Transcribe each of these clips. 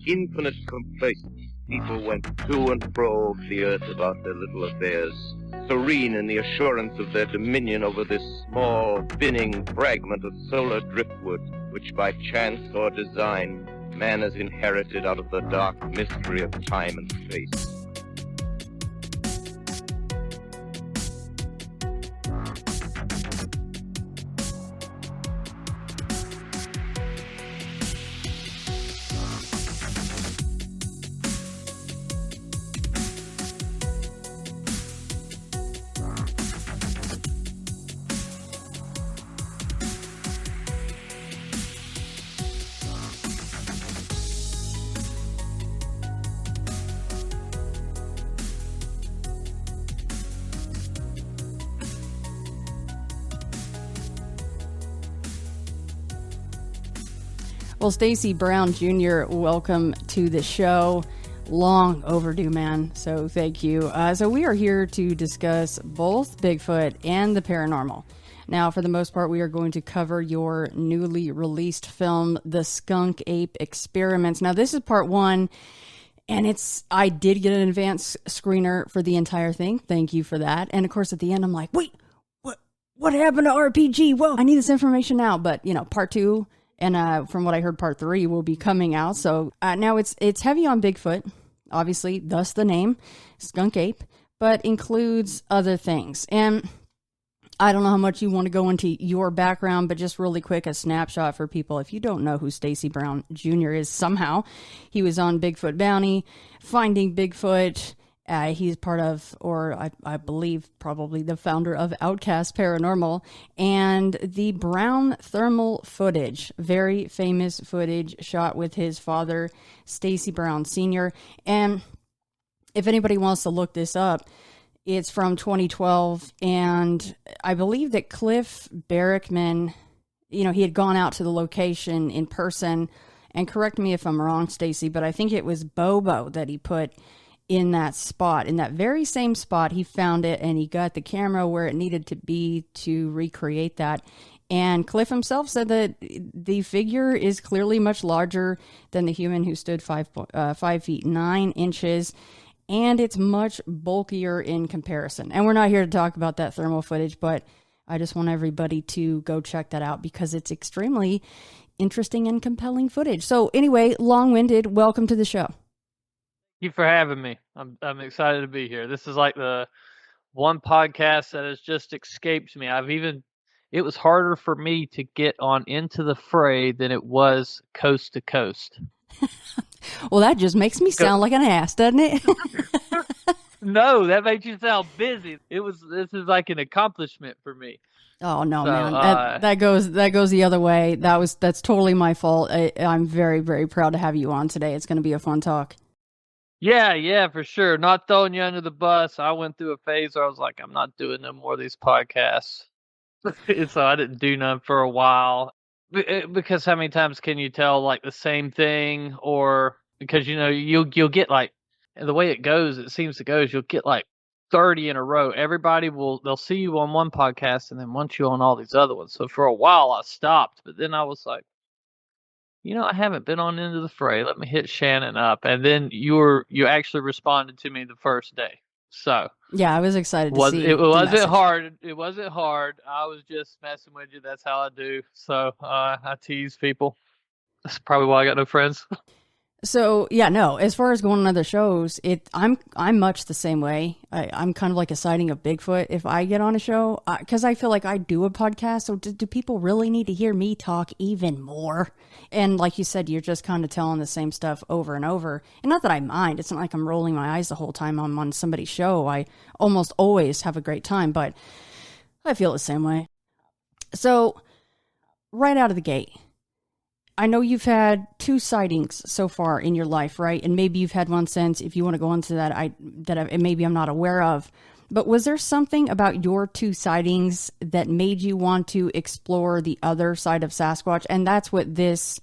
infinite complaisance, people went to and fro over the earth about their little affairs, serene in the assurance of their dominion over this small, spinning fragment of solar driftwood, which by chance or design man has inherited out of the dark mystery of time and space. Well, Stacy Brown Jr., welcome to the show. Long overdue, man. So thank you. So we are here to discuss both Bigfoot and the paranormal. Now, for the most part, we are going to cover your newly released film, The Skunk Ape Experiments. Now, this is part one, and I did get an advance screener for the entire thing. Thank you for that. And of course, at the end, I'm like, wait, what happened to RPG? Whoa, I need this information now. But, part two, and from what I heard, part 3 will be coming out. So now it's heavy on Bigfoot, obviously, thus the name, Skunk Ape, but includes other things. And I don't know how much you want to go into your background, but just really quick, a snapshot for people. If you don't know who Stacy Brown Jr. is, somehow he was on Bigfoot Bounty, Finding Bigfoot. He's part of, or I believe probably the founder of Outcast Paranormal, and the Brown thermal footage, very famous footage shot with his father, Stacy Brown Sr. And if anybody wants to look this up, it's from 2012, and I believe that Cliff Barrickman, he had gone out to the location in person, and correct me if I'm wrong, Stacy, but I think it was Bobo that he put in that spot, in that very same spot. He found it, and he got the camera where it needed to be to recreate that. And Cliff himself said that the figure is clearly much larger than the human who stood 5 feet 9 inches, and it's much bulkier in comparison. And we're not here to talk about that thermal footage, but I just want everybody to go check that out because it's extremely interesting and compelling footage. So anyway, long-winded, welcome to the show. Thank you for having me. I'm excited to be here. This is like the one podcast that has just escaped me. It was harder for me to get on Into the Fray than it was Coast to Coast. Well, that just makes me sound like an ass, doesn't it? No, that makes you sound busy. This is like an accomplishment for me. Oh no, man, that goes the other way. That's totally my fault. I'm very, very proud to have you on today. It's going to be a fun talk. Yeah, for sure. Not throwing you under the bus. I went through a phase where I was like, I'm not doing no more of these podcasts. So I didn't do none for a while. Because how many times can you tell like the same thing? Or because, you'll get like, the way it seems to go is you'll get like 30 in a row. They'll see you on one podcast and then want you on all these other ones. So for a while I stopped, but then I was like, I haven't been on Into the Fray. Let me hit Shannon up. And then you actually responded to me the first day. So yeah, I was excited to see. It wasn't hard. It wasn't hard. I was just messing with you. That's how I do. So I tease people. That's probably why I got no friends. So yeah, no. As far as going on other shows, I'm much the same way. I'm kind of like a sighting of Bigfoot if I get on a show, because I feel like I do a podcast. So do people really need to hear me talk even more? And like you said, you're just kind of telling the same stuff over and over. And not that I mind. It's not like I'm rolling my eyes the whole time I'm on somebody's show. I almost always have a great time, but I feel the same way. So right out of the gate, I know you've had 2 sightings so far in your life, right? And maybe you've had one since. If you want to go into that, maybe I'm not aware of. But was there something about your 2 sightings that made you want to explore the other side of Sasquatch? And that's what this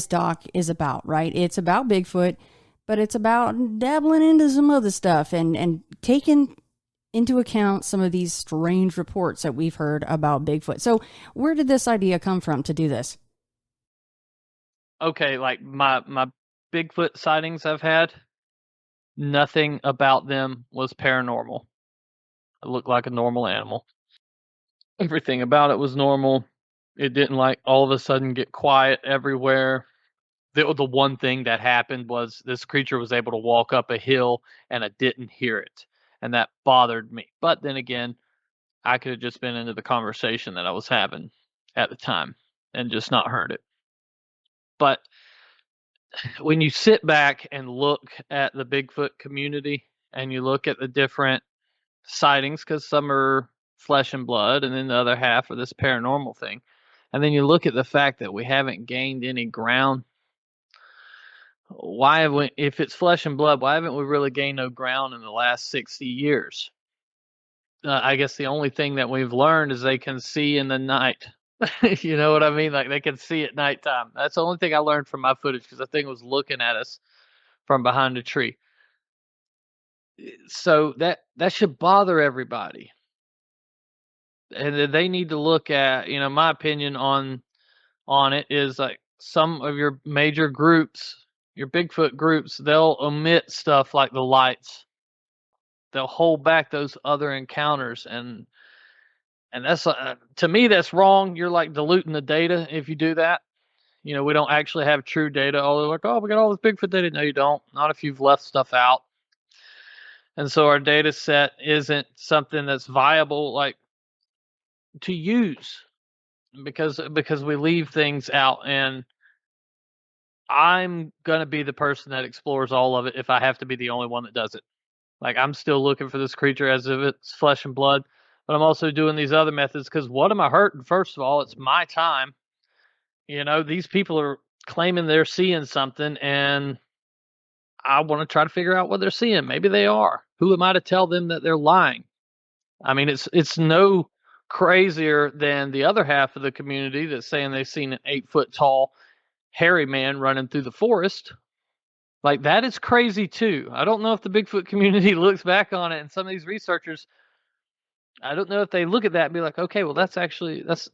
doc is about, right? It's about Bigfoot, but it's about dabbling into some other stuff and taking into account some of these strange reports that we've heard about Bigfoot. So where did this idea come from to do this? Okay, like my Bigfoot sightings I've had, nothing about them was paranormal. It looked like a normal animal. Everything about it was normal. It didn't like all of a sudden get quiet everywhere. The one thing that happened was this creature was able to walk up a hill and I didn't hear it. And that bothered me. But then again, I could have just been into the conversation that I was having at the time and just not heard it. But when you sit back and look at the Bigfoot community and you look at the different sightings, because some are flesh and blood and then the other half are this paranormal thing, and then you look at the fact that we haven't gained any ground, why have we, if it's flesh and blood, why haven't we really gained no ground in the last 60 years? I guess the only thing that we've learned is they can see in the night. You know what I mean? Like they can see at nighttime. That's the only thing I learned from my footage, because the thing was looking at us from behind a tree. So that should bother everybody. And they need to look at, my opinion on it is like some of your major groups, your Bigfoot groups, they'll omit stuff like the lights. They'll hold back those other encounters, and that's to me that's wrong. You're like diluting the data if you do that. We don't actually have true data. Oh, they're like, oh, we got all this Bigfoot data. No, you don't. Not if you've left stuff out. And so our data set isn't something that's viable, like, to use, because we leave things out. And I'm gonna be the person that explores all of it if I have to be the only one that does it. Like, I'm still looking for this creature as if it's flesh and blood, but I'm also doing these other methods because what am I hurting? First of all, it's my time. These people are claiming they're seeing something, and I want to try to figure out what they're seeing. Maybe they are. Who am I to tell them that they're lying? I mean, it's no crazier than the other half of the community that's saying they've seen an 8-foot tall hairy man running through the forest. Like, that is crazy too. I don't know if the Bigfoot community looks back on it, and some of these researchers, I don't know if they look at that and be like, okay, well, that's actually that's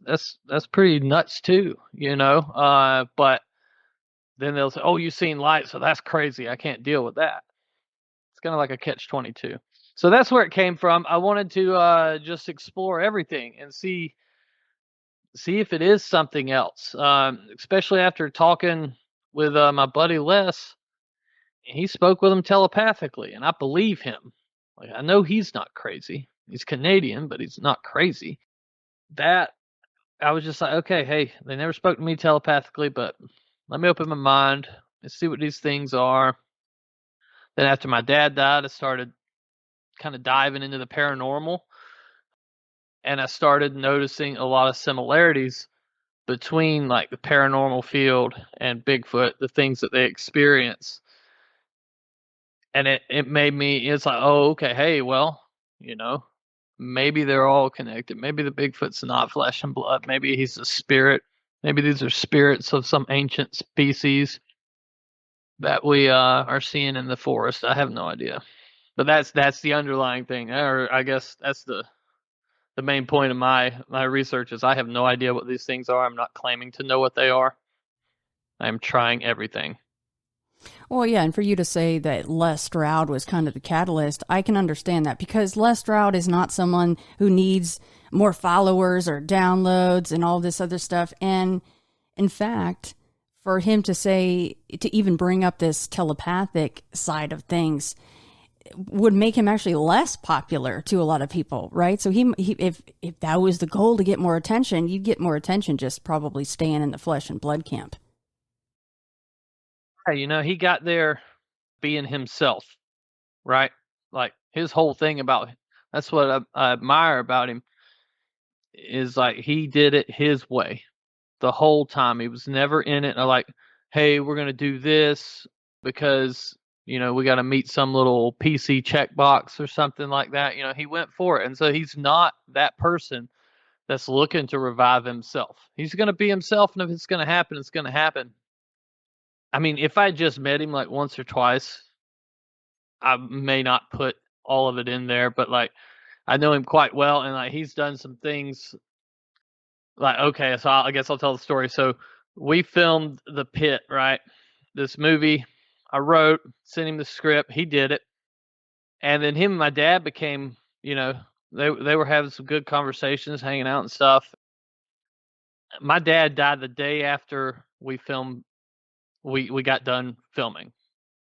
pretty nuts too, but then they'll say, oh, you've seen light, so that's crazy. I can't deal with that. It's kind of like a catch-22. So that's where it came from. I wanted to just explore everything and see if it is something else, especially after talking with my buddy Les. He spoke with him telepathically, and I believe him. Like, I know he's not crazy. He's Canadian, but he's not crazy. That, I was just like, okay, hey, they never spoke to me telepathically, but let me open my mind and see what these things are. Then after my dad died, I started kind of diving into the paranormal, and I started noticing a lot of similarities between like the paranormal field and Bigfoot, the things that they experience. And it made me, it's like, oh, okay, hey, well, maybe they're all connected. Maybe the Bigfoot's not flesh and blood. Maybe he's a spirit. Maybe these are spirits of some ancient species that we are seeing in the forest. I have no idea. But that's the underlying thing. Or I guess that's the main point of my research is I have no idea what these things are. I'm not claiming to know what they are. I'm trying everything. Well, yeah, and for you to say that Les Stroud was kind of the catalyst, I can understand that, because Les Stroud is not someone who needs more followers or downloads and all this other stuff. And in fact, for him to say, to even bring up this telepathic side of things would make him actually less popular to a lot of people, right? So he if that was the goal, to get more attention, you'd get more attention just probably staying in the flesh and blood camp. He got there being himself, right? Like, his whole thing about, that's what I admire about him, is like he did it his way the whole time. He was never in it like, hey, we're going to do this because, we got to meet some little PC checkbox or something like that. He went for it. And so he's not that person that's looking to revive himself. He's going to be himself, and if it's going to happen, it's going to happen. I mean, if I just met him like once or twice, I may not put all of it in there, but like, I know him quite well, and like, he's done some things. Like, okay, so I guess I'll tell the story. So we filmed The Pit, right? This movie I wrote, sent him the script. He did it. And then him and my dad became, they were having some good conversations, hanging out and stuff. My dad died the day after we filmed. We got done filming.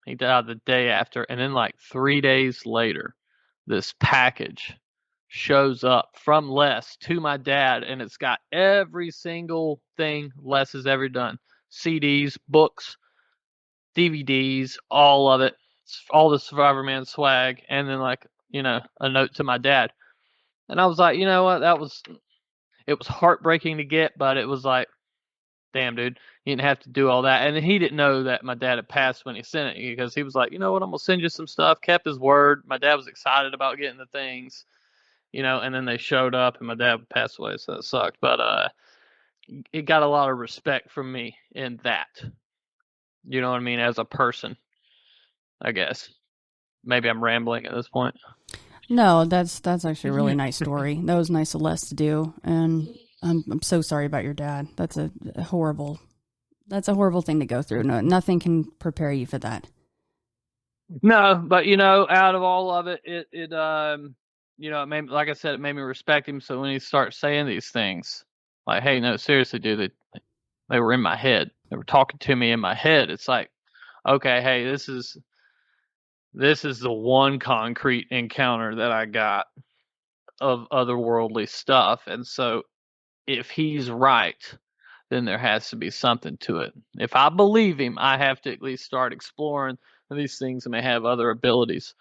He died the day after. And then like 3 days later, this package shows up from Les to my dad, and it's got every single thing Les has ever done. CDs, books, DVDs, all of it. All the Survivor Man swag, and then like, a note to my dad. And I was like, you know what, it was heartbreaking to get, but it was like, damn, dude, you didn't have to do all that. And he didn't know that my dad had passed when he sent it, because he was like, you know what, I'm going to send you some stuff. Kept his word. My dad was excited about getting the things, and then they showed up and my dad passed away, so it sucked. But it got a lot of respect from me in that. You know what I mean? As a person, I guess. Maybe I'm rambling at this point. No, that's actually a really nice story. That was nice of Les to do, and I'm so sorry about your dad. That's a horrible thing to go through. No, nothing can prepare you for that. No, but out of all of it, it made, like I said, it made me respect him. So when he starts saying these things, like, hey, no, seriously, dude, they were in my head. They were talking to me in my head. It's like, okay, hey, this is the one concrete encounter that I got of otherworldly stuff. And so if he's right, then there has to be something to it. If I believe him, I have to at least start exploring these things that may have other abilities.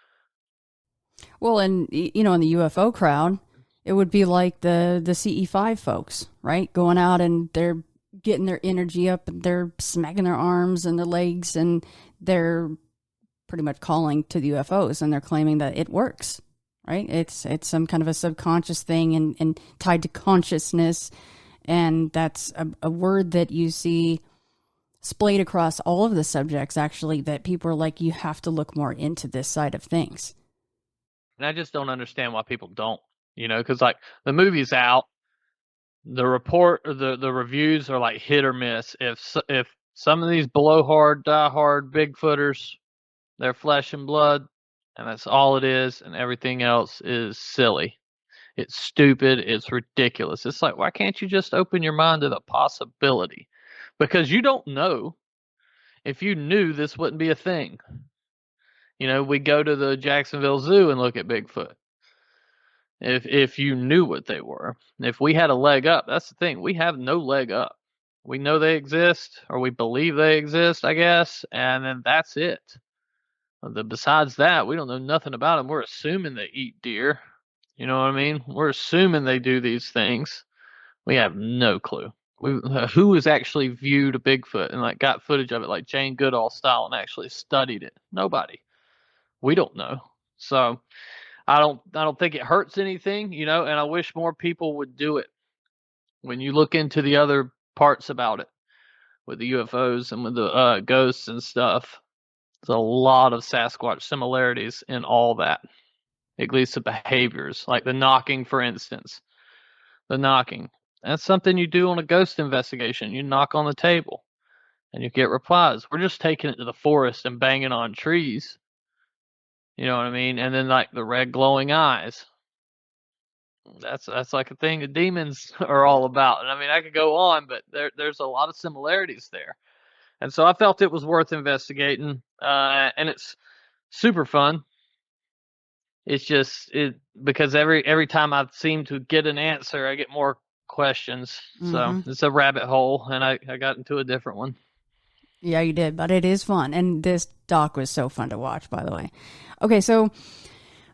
Well, and in the UFO crowd, it would be like the CE5 folks, right? Going out and they're getting their energy up and they're smacking their arms and their legs, and they're pretty much calling to the UFOs, and they're claiming that it works, right? It's some kind of a subconscious thing and tied to consciousness. And that's a word that you see splayed across all of the subjects, actually, that people are like, you have to look more into this side of things. And I just don't understand why people don't, because like the movie's out, the report or the reviews are like hit or miss. If some of these blowhard, diehard Bigfooters, they're flesh and blood, and that's all it is, and everything else is silly. It's stupid. It's ridiculous. It's like, why can't you just open your mind to the possibility? Because you don't know. If you knew, this wouldn't be a thing. We go to the Jacksonville Zoo and look at Bigfoot. If you knew what they were. If we had a leg up, that's the thing. We have no leg up. We know they exist, or we believe they exist, I guess, and then that's it. Besides that, we don't know nothing about them. We're assuming they eat deer. You know what I mean? We're assuming they do these things. We have no clue. Who has actually viewed a Bigfoot and like got footage of it like Jane Goodall style and actually studied it? Nobody. We don't know. So I don't think it hurts anything, and I wish more people would do it. When you look into the other parts about it, with the UFOs and with the ghosts and stuff, there's a lot of Sasquatch similarities in all that. At least the behaviors, like the knocking, for instance. The knocking. That's something you do on a ghost investigation. You knock on the table and you get replies. We're just taking it to the forest and banging on trees. You know what I mean? And then like the red glowing eyes. That's like a thing that demons are all about. And I mean, I could go on, but there's a lot of similarities there. And so I felt it was worth investigating. And it's super fun. It's just because every time I seem to get an answer, I get more questions. So it's a rabbit hole, and I got into a different one. Yeah, you did, but it is fun. And this doc was so fun to watch, by the way. Okay, so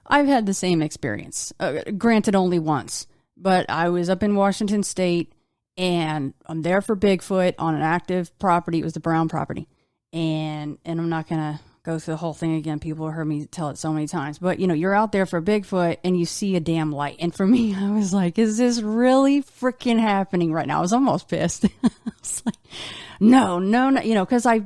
I've had the same experience, granted only once, but I was up in Washington State, and I'm there for Bigfoot on an active property. It was the Brown property. And I'm not going to go through the whole thing again. People have heard me tell it so many times. But, you're out there for Bigfoot, and you see a damn light. And for me, I was like, is this really freaking happening right now? I was almost pissed. I was like, no, because I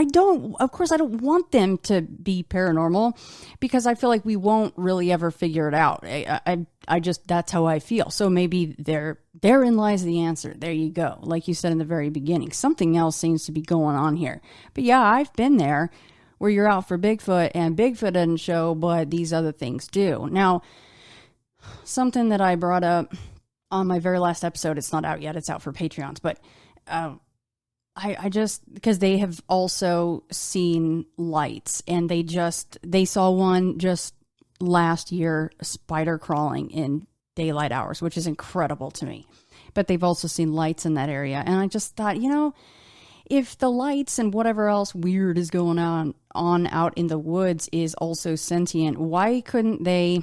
don't want them to be paranormal, because I feel like we won't really ever figure it out. I just, that's how I feel. So maybe therein lies the answer. There you go. Like you said in the very beginning, something else seems to be going on here. But yeah, I've been there where you're out for Bigfoot and Bigfoot doesn't show, but these other things do. Now, something that I brought up on my very last episode, it's not out yet, it's out for Patreons, but I just, because they have also seen lights, and they saw one just last year, spider crawling in daylight hours, which is incredible to me. But they've also seen lights in that area. And I just thought, if the lights and whatever else weird is going on out in the woods is also sentient, why couldn't they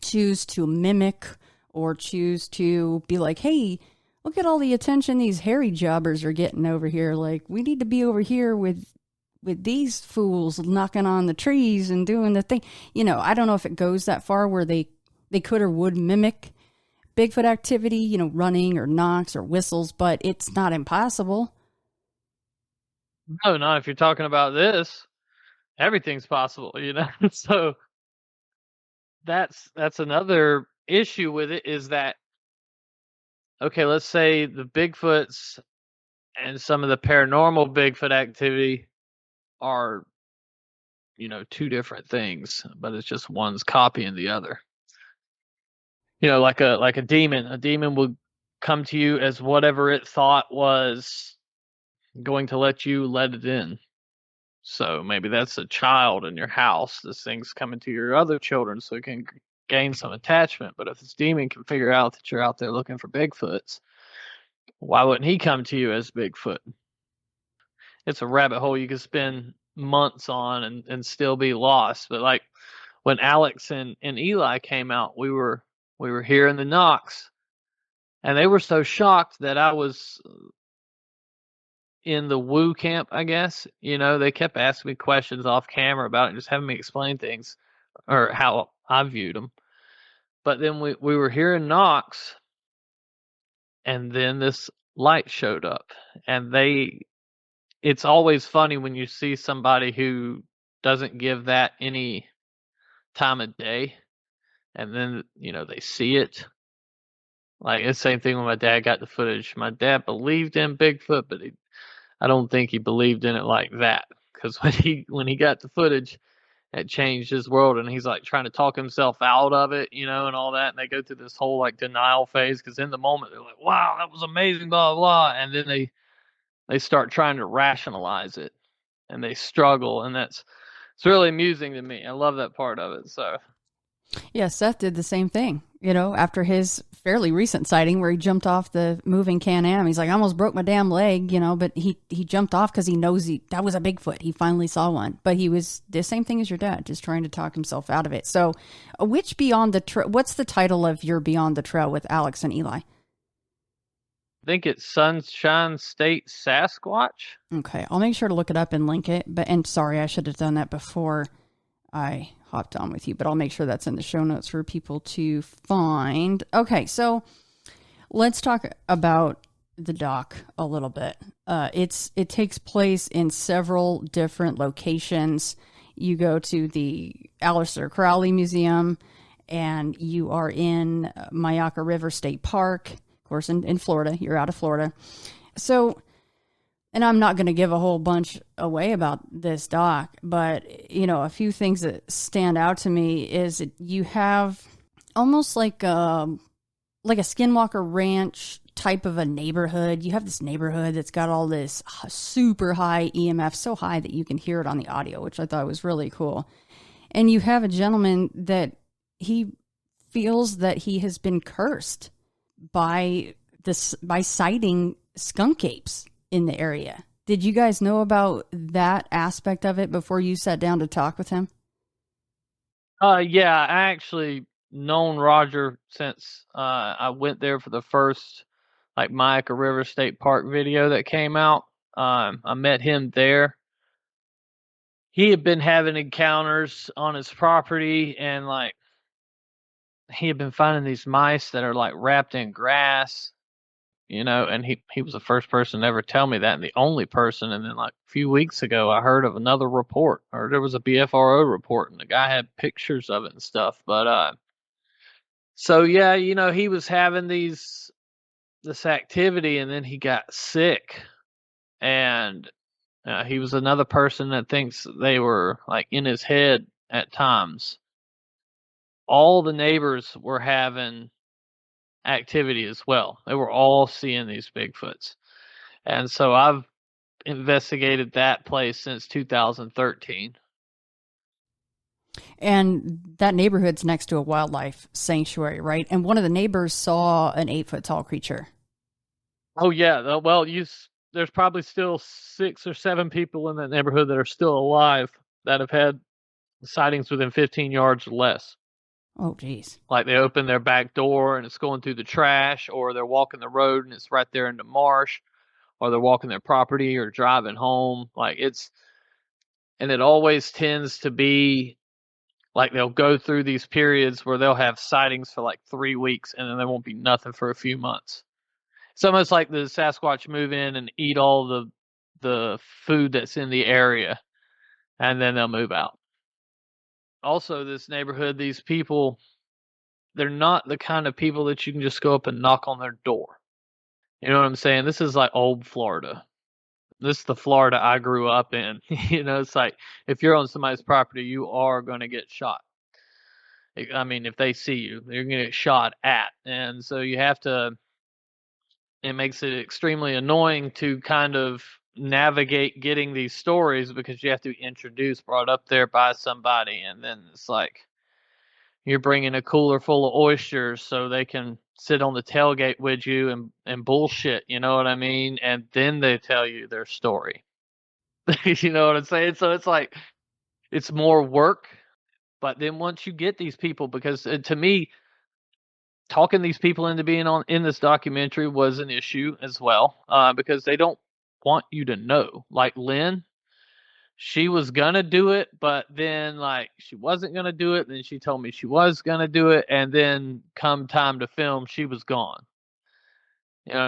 choose to mimic or choose to be like, hey, look at all the attention these hairy jobbers are getting over here. Like, we need to be over here with these fools knocking on the trees and doing the thing. I don't know if it goes that far where they could or would mimic Bigfoot activity, running or knocks or whistles, but it's not impossible. No, not if you're talking about this. Everything's possible, So that's another issue with it, is that, okay, let's say the Bigfoots and some of the paranormal Bigfoot activity are, two different things, but it's just one's copying the other. Like a demon. A demon will come to you as whatever it thought was going to let it in. So maybe that's a child in your house. This thing's coming to your other children so it can gain some attachment. But if this demon can figure out that you're out there looking for Bigfoots, why wouldn't he come to you as Bigfoot? It's a rabbit hole you could spend months on and still be lost. But like when Alex and Eli came out, we were hearing the knocks, and they were so shocked that I was in the woo camp, I guess. They kept asking me questions off camera about it, just having me explain things or how I viewed them. But then we were hearing knocks, and then this light showed up, and it's always funny when you see somebody who doesn't give that any time of day, and then, they see it. Like, it's the same thing when my dad got the footage. My dad believed in Bigfoot, but I don't think he believed in it like that. Because when he got the footage, it changed his world, and he's like trying to talk himself out of it, and all that. And they go through this whole like denial phase, because in the moment they're like, "Wow, that was amazing," blah blah, and then they start trying to rationalize it, and they struggle, and it's really amusing to me. I love that part of it. So yeah, Seth did the same thing, after his fairly recent sighting where he jumped off the moving Can-Am. He's like, I almost broke my damn leg, but he jumped off because he knows that was a Bigfoot. He finally saw one, but he was the same thing as your dad, just trying to talk himself out of it. So which Beyond the Trail, what's the title of your Beyond the Trail with Alex and Eli? I think it's Sunshine State Sasquatch. Okay, I'll make sure to look it up and link it. And sorry, I should have done that before I hopped on with you, but I'll make sure that's in the show notes for people to find. Okay, so let's talk about the doc a little bit. It takes place in several different locations. You go to the Aleister Crowley Museum, and you are in Myakka River State Park. Of course, in Florida. You're out of Florida. So, and I'm not going to give a whole bunch away about this doc, but, a few things that stand out to me is that you have almost like a Skinwalker Ranch type of a neighborhood. You have this neighborhood that's got all this super high EMF, so high that you can hear it on the audio, which I thought was really cool. And you have a gentleman that he feels that he has been cursed by sighting skunk apes in the area. Did you guys know about that aspect of it before you sat down to talk with him? Yeah, I actually known Roger since I went there for the first Myakka River State Park video that came out. I met him there. He had been having encounters on his property, and he had been finding these mice that are wrapped in grass, and he was the first person to ever tell me that, and the only person. And then a few weeks ago, I heard of another report, or there was a BFRO report, and the guy had pictures of it and stuff. But so yeah, he was having this activity, and then he got sick, and He was another person that thinks they were like in his head at times. All the neighbors were having activity as well. They were all seeing these Bigfoots. And so I've investigated that place since 2013. And that neighborhood's next to a wildlife sanctuary, right? And one of the neighbors saw an 8-foot tall creature. Oh yeah, well, there's probably still 6 or 7 people in that neighborhood that are still alive that have had sightings within 15 yards or less. Oh, geez. Like they open their back door and it's going through the trash, or they're walking the road and it's right there in the marsh, or they're walking their property or driving home. And it always tends to be like they'll go through these periods where they'll have sightings for like 3 weeks and then there won't be nothing for a few months. It's almost like the Sasquatch move in and eat all the food that's in the area, and then they'll move out. Also, this neighborhood, these people, they're not the kind of people that you can just go up and knock on their door. You know what I'm saying? This is like old Florida. This is the Florida I grew up in. It's like if you're on somebody's property, you are going to get shot. I mean, if they see you, you're going to get shot at. And so you have to, it makes it extremely annoying to kind of navigate getting these stories because you have to be introduced, brought up there by somebody. And then it's like you're bringing a cooler full of oysters so they can sit on the tailgate with you and bullshit. You know what I mean? And then they tell you their story. You know what I'm saying? So it's like, it's more work. But then once you get these people, because to me, talking these people into being on in this documentary was an issue as well, because they don't want you to know. Like Lynn, she was gonna do it, but then like she wasn't gonna do it. Then she told me she was gonna do it, and then come time to film, she was gone.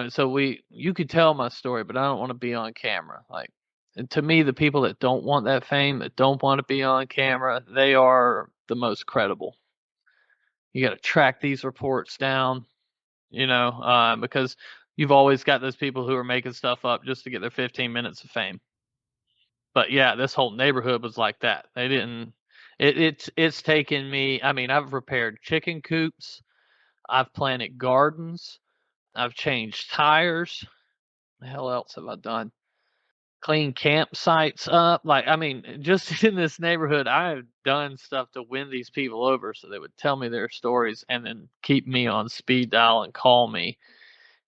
So you could tell my story, but I don't want to be on camera. Like, and to me, the people that don't want that fame, that don't want to be on camera, they are the most credible. You got to track these reports down, because you've always got those people who are making stuff up just to get their 15 minutes of fame. But yeah, this whole neighborhood was like that. They didn't. It's taken me. I mean, I've repaired chicken coops, I've planted gardens, I've changed tires. The hell else have I done? Clean campsites up. Like, I mean, just in this neighborhood, I have done stuff to win these people over so they would tell me their stories and then keep me on speed dial and call me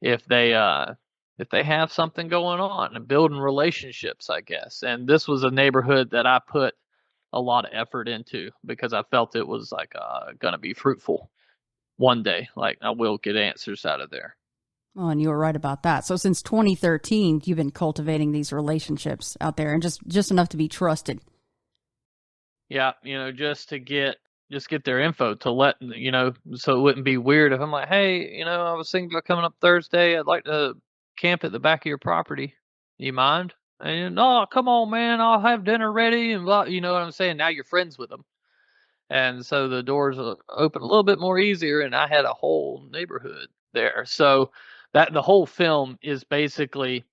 if they have something going on, and building relationships, I guess. And this was a neighborhood that I put a lot of effort into because I felt it was like going to be fruitful one day. Like, I will get answers out of there. Oh, and you were right about that. So since 2013, you've been cultivating these relationships out there, and just enough to be trusted. Yeah, just get their info to let, so it wouldn't be weird if I'm like, hey, I was thinking about coming up Thursday. I'd like to camp at the back of your property. You mind? And no, come on, man. I'll have dinner ready and blah. You know what I'm saying? Now you're friends with them. And so the doors open a little bit more easier, and I had a whole neighborhood there. So that the whole film is basically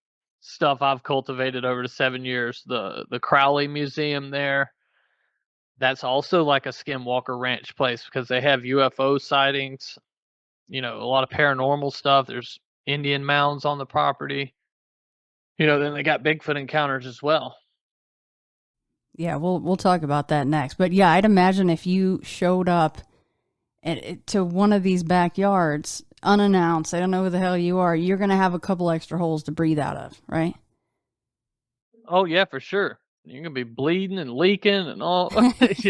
stuff I've cultivated over the 7 years. The Crowley Museum there, that's also like a Skinwalker Ranch place because they have UFO sightings, a lot of paranormal stuff. There's Indian mounds on the property. Then they got Bigfoot encounters as well. Yeah, we'll talk about that next. But yeah, I'd imagine if you showed up to one of these backyards unannounced, I don't know who the hell you are, you're going to have a couple extra holes to breathe out of, right? Oh yeah, for sure. You're going to be bleeding and leaking and all, it's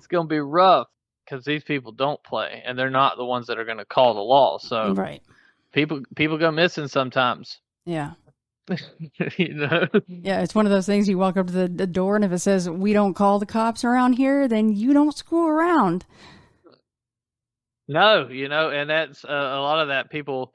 going to be rough because these people don't play and they're not the ones that are going to call the law. So right. People go missing sometimes. Yeah. Yeah, it's one of those things you walk up to the door and if it says we don't call the cops around here, then you don't screw around. No, and that's a lot of that people,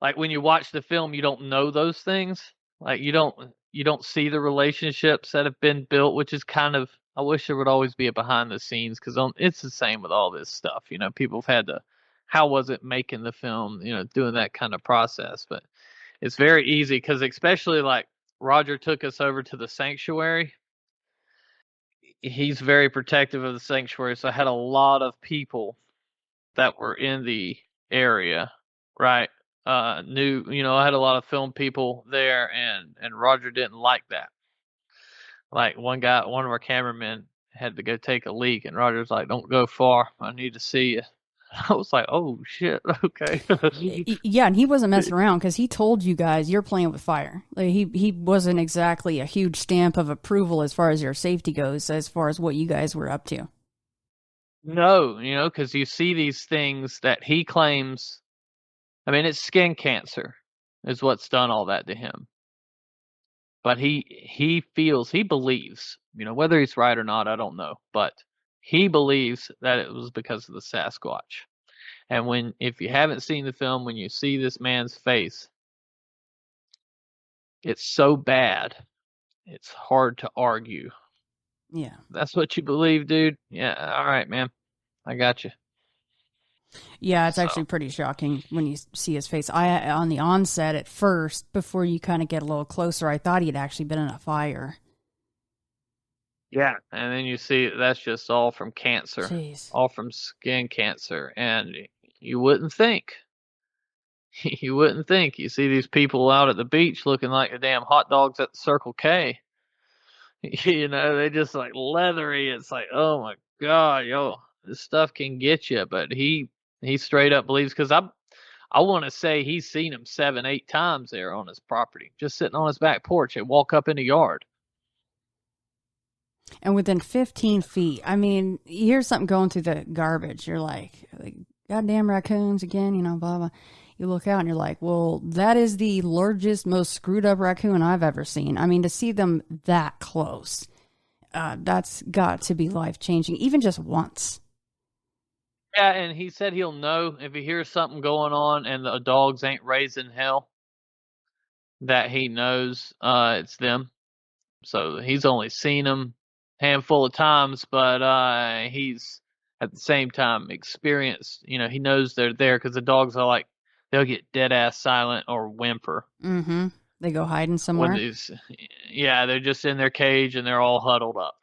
like when you watch the film, you don't know those things. Like you don't see the relationships that have been built, which is kind of, I wish there would always be a behind the scenes because it's the same with all this stuff. People have had to, how was it making the film, doing that kind of process. But it's very easy because especially like Roger took us over to the sanctuary. He's very protective of the sanctuary, so I had a lot of people that were in the area, right? I had a lot of film people there, and Roger didn't like that. Like one of our cameramen had to go take a leak, and Roger's like, "Don't go far. I need to see you." I was like, "Oh shit, okay." Yeah, and he wasn't messing around because he told you guys you're playing with fire. Like he wasn't exactly a huge stamp of approval as far as your safety goes, as far as what you guys were up to. No, because you see these things that he claims. I mean, it's skin cancer is what's done all that to him. But he believes, whether he's right or not, I don't know. But he believes that it was because of the Sasquatch. And if you haven't seen the film, when you see this man's face, it's so bad, it's hard to argue. Yeah. That's what you believe, dude? Yeah, all right, man. I got you. Yeah, it's actually pretty shocking when you see his face. On the onset at first, before you kind of get a little closer, I thought he had actually been in a fire. Yeah, and then you see that's just all from cancer. Jeez. All from skin cancer. And you wouldn't think. You wouldn't think. You see these people out at the beach looking like the damn hot dogs at the Circle K. They just like leathery. It's like, oh my God, yo, this stuff can get you. But he straight up believes, because I want to say he's seen him 7, 8 times there on his property, just sitting on his back porch. They walk up in the yard. And within 15 feet, I mean, you hear something going through the garbage. You're like goddamn raccoons again, blah, blah. You look out and you're like, well, that is the largest, most screwed up raccoon I've ever seen. I mean, to see them that close, that's got to be life-changing, even just once. Yeah, and he said he'll know if he hears something going on and the dogs ain't raising hell, that he knows it's them. So he's only seen them a handful of times, but he's at the same time experienced, he knows they're there, because the dogs are like, they'll get dead ass silent or whimper. Mm-hmm. They go hiding somewhere. They're just in their cage and they're all huddled up.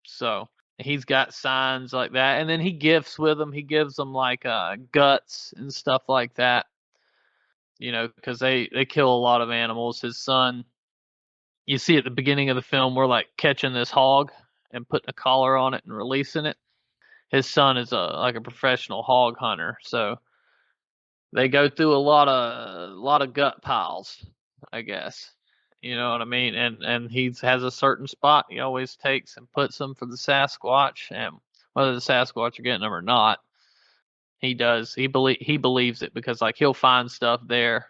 So he's got signs like that, and then he gifts with them. He gives them like guts and stuff like that. Because they kill a lot of animals. His son, you see at the beginning of the film, we're like catching this hog and putting a collar on it and releasing it. His son is like a professional hog hunter, so they go through a lot of gut piles, I guess. You know what I mean? And he has a certain spot he always takes and puts them for the Sasquatch, and whether the Sasquatch are getting them or not, he does. He believes it, because like he'll find stuff there.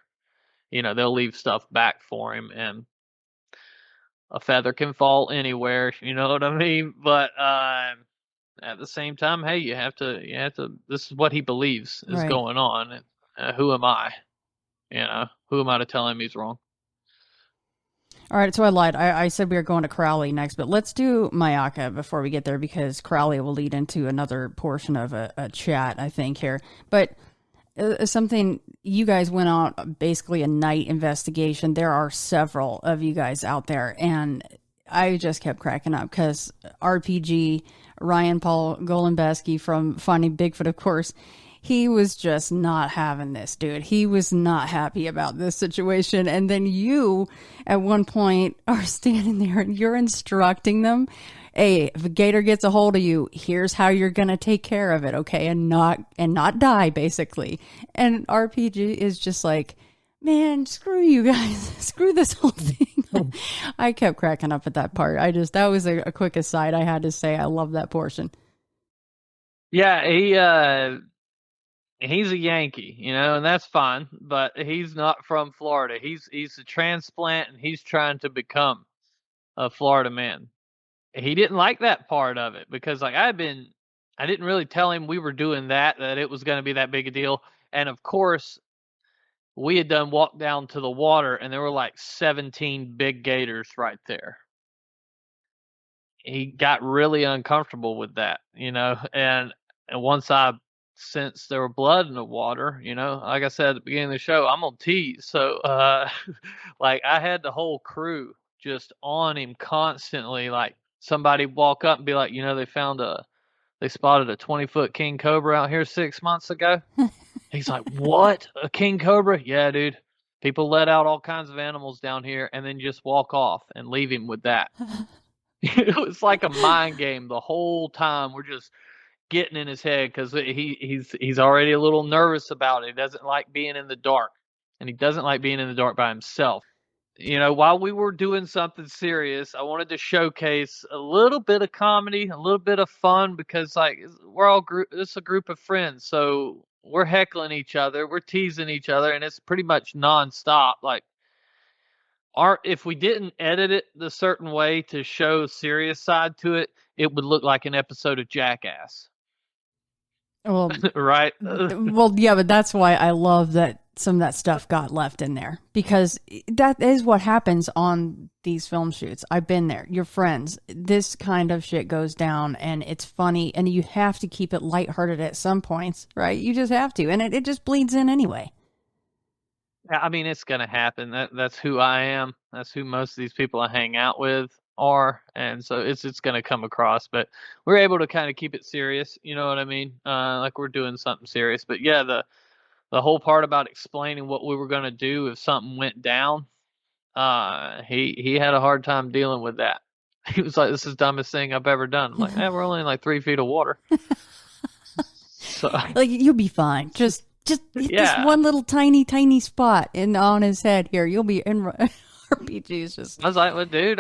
They'll leave stuff back for him, and a feather can fall anywhere. You know what I mean? But at the same time, hey, you have to. This is what he believes is going on. Who am I? Who am I to tell him he's wrong? All right, so I lied. I said we were going to Crowley next, but let's do Mayaka before we get there, because Crowley will lead into another portion of a chat, I think, here. But something, you guys went out, basically a night investigation. There are several of you guys out there, and I just kept cracking up because RPG, Ryan Paul Golembeski from Finding Bigfoot, of course, he was just not having this, dude. He was not happy about this situation. And then you, at one point, are standing there and you're instructing them, hey, if a gator gets a hold of you, here's how you're going to take care of it, okay? And not die, basically. And RPG is just like, man, screw you guys. Screw this whole thing. I kept cracking up at that part. That was a quick aside I had to say. I love that portion. Yeah, he's a Yankee, and that's fine, but he's not from Florida. He's a transplant, and he's trying to become a Florida man. He didn't like that part of it, because like I didn't really tell him we were doing that it was going to be that big a deal. And of course, we had done walk down to the water, and there were like 17 big gators right there. He got really uncomfortable with that, and once I since there were blood in the water, like I said at the beginning of the show, I'm on tease. So, like I had the whole crew just on him constantly. Like somebody walk up and be like, they spotted a 20-foot king cobra out here 6 months ago. He's like, what? A king cobra? Yeah, dude. People let out all kinds of animals down here and then just walk off and leave him with that. It was like a mind game the whole time. We're just getting in his head because he's already a little nervous about it. He doesn't like being in the dark, and he doesn't like being in the dark by himself. While we were doing something serious, I wanted to showcase a little bit of comedy, a little bit of fun, because like it's a group of friends, so we're heckling each other, we're teasing each other, and it's pretty much nonstop. Like, if we didn't edit it the certain way to show serious side to it, it would look like an episode of Jackass. Well, right? Well, yeah, but that's why I love that some of that stuff got left in there, because that is what happens on these film shoots. I've been there. You're friends. This kind of shit goes down, and it's funny, and you have to keep it lighthearted at some points, right? You just have to, and it just bleeds in anyway. I mean, it's going to happen. That's who I am. That's who most of these people I hang out with are, and so it's going to come across. But we're able to kind of keep it serious. You know what I mean? Like we're doing something serious. But yeah, the whole part about explaining what we were going to do if something went down, he had a hard time dealing with that. He was like, "This is the dumbest thing I've ever done." I'm like, we're only in like 3 feet of water. So, like, you'll be fine. Just hit this one little tiny spot on his head here. You'll be in RPGs. Just, I was like, well, dude,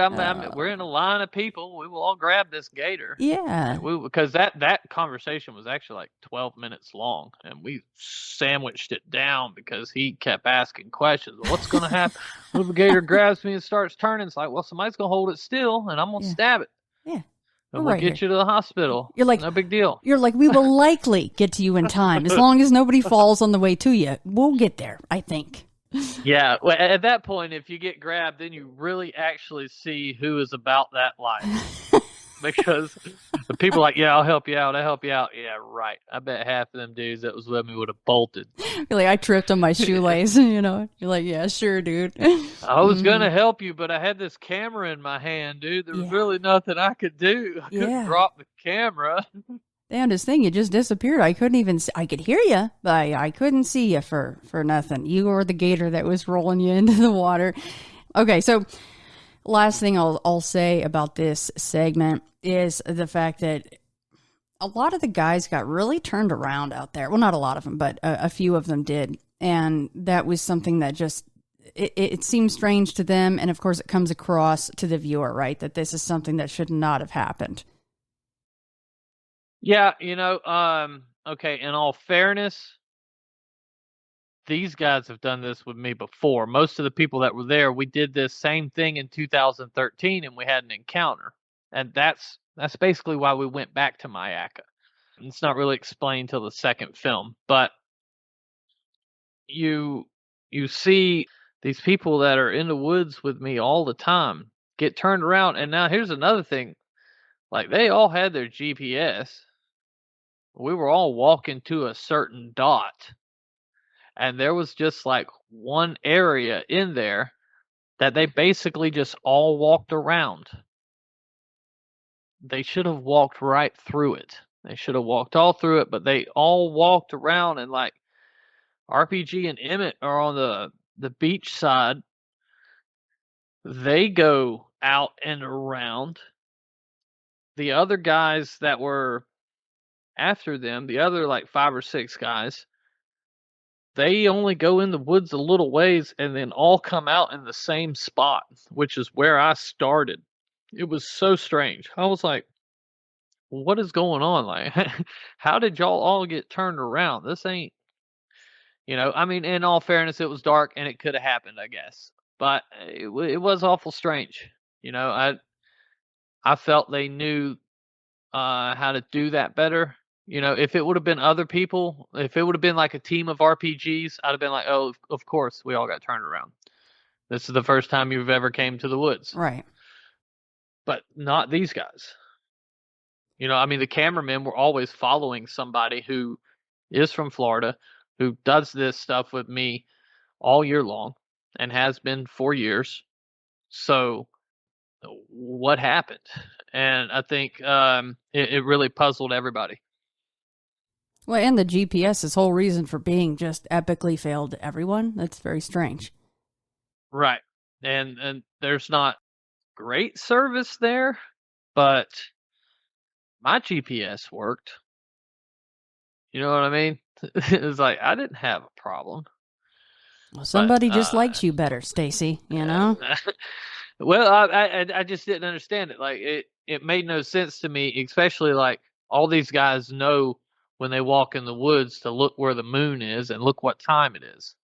we're in a line of people. We will all grab this gator. Yeah. Because that conversation was actually like 12 minutes long, and we sandwiched it down because he kept asking questions. What's going to happen? What if a gator grabs me and starts turning? It's like, well, somebody's going to hold it still, and I'm going to stab it. Yeah. And we'll get you to the hospital. You're like, no big deal. You're like, we will likely get to you in time. As long as nobody falls on the way to you, we'll get there, I think. Yeah. Well, at that point, if you get grabbed, then you really actually see who is about that life. Because the people are like, yeah, I'll help you out. Yeah, right. I bet half of them dudes that was with me would have bolted. You're like, I tripped on my shoelace, You're like, yeah, sure, dude. I was going to help you, but I had this camera in my hand, dude. There was really nothing I could do. I couldn't drop the camera. Damn, this thing, you just disappeared. I couldn't even I could hear you, but I couldn't see you for nothing. You were the gator that was rolling you into the water. Okay, so last thing I'll say about this segment is the fact that a lot of the guys got really turned around out there. Well, not a lot of them, but a few of them did. And that was something that just, it seems strange to them. And of course it comes across to the viewer, right? That this is something that should not have happened. Yeah. Okay. In all fairness, these guys have done this with me before. Most of the people that were there, we did this same thing in 2013 and we had an encounter. And that's basically why we went back to Mayaka. It's not really explained till the second film, but you see these people that are in the woods with me all the time get turned around. And now here's another thing. Like, they all had their GPS. We were all walking to a certain dot. And there was just like one area in there that they basically just all walked around. They should have walked right through it. They should have walked all through it, but they all walked around, and like RPG and Emmett are on the beach side. They go out and around. The other guys that were after them, the other like 5 or 6 guys, they only go in the woods a little ways and then all come out in the same spot, which is where I started. It was so strange. I was like, what is going on? Like, how did y'all all get turned around? This ain't, I mean, in all fairness, it was dark and it could have happened, I guess. But it was awful strange. I felt they knew how to do that better. If it would have been other people, if it would have been like a team of RPGs, I'd have been like, oh, of course, we all got turned around. This is the first time you've ever came to the woods. Right. But not these guys. I mean, the cameramen were always following somebody who is from Florida, who does this stuff with me all year long and has been for years. So what happened? And I think it really puzzled everybody. Well, and the GPS's whole reason for being just epically failed to everyone. That's very strange. Right. And there's not great service there, but my GPS worked. You know what I mean? It's like I didn't have a problem. Well, But somebody just likes you better, Stacy, you know? well, I just didn't understand it. Like it made no sense to me, especially like all these guys know when they walk in the woods to look where the moon is and look what time it is.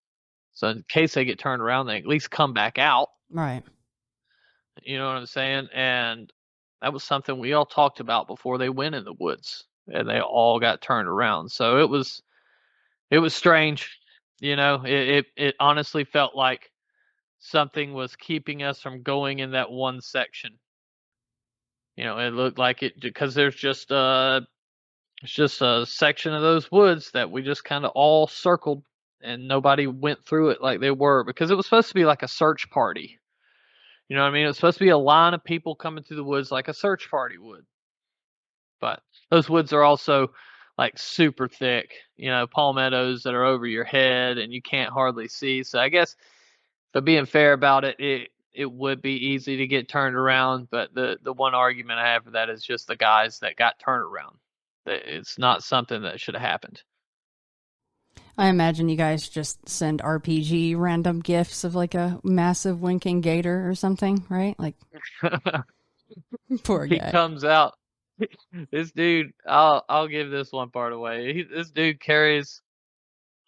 So in case they get turned around, they at least come back out. Right. You know what I'm saying? And that was something we all talked about before they went in the woods, and they all got turned around. So it was strange. You know, it honestly felt like something was keeping us from going in that one section. You know, it looked like it because there's just it's just a section of those woods that we just kind of all circled and nobody went through it like they were because it was supposed to be like a search party. You know what I mean? It was supposed to be a line of people coming through the woods like a search party would. But those woods are also like super thick, you know, palmettos that are over your head and you can't hardly see. So I guess, but being fair about it, it would be easy to get turned around. But the one argument I have for that is just the guys that got turned around. It's not something that should have happened. I imagine you guys just send RPG random gifts of like a massive winking gator or something, right? Like, poor He guy. comes out. This dude, I'll give this one part away. This dude carries.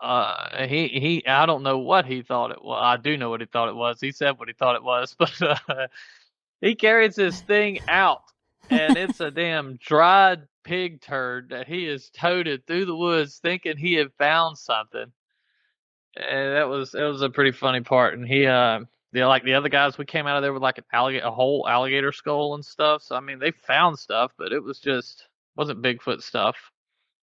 He. I don't know what he thought it was. I do know what he thought it was. He said what he thought it was, but he carries this thing out, and it's a damn dried pig turd that he has toted through the woods, thinking he had found something. And it was a pretty funny part. And he like the other guys, we came out of there with like a whole alligator skull and stuff. So I mean, they found stuff, but it was just wasn't Bigfoot stuff.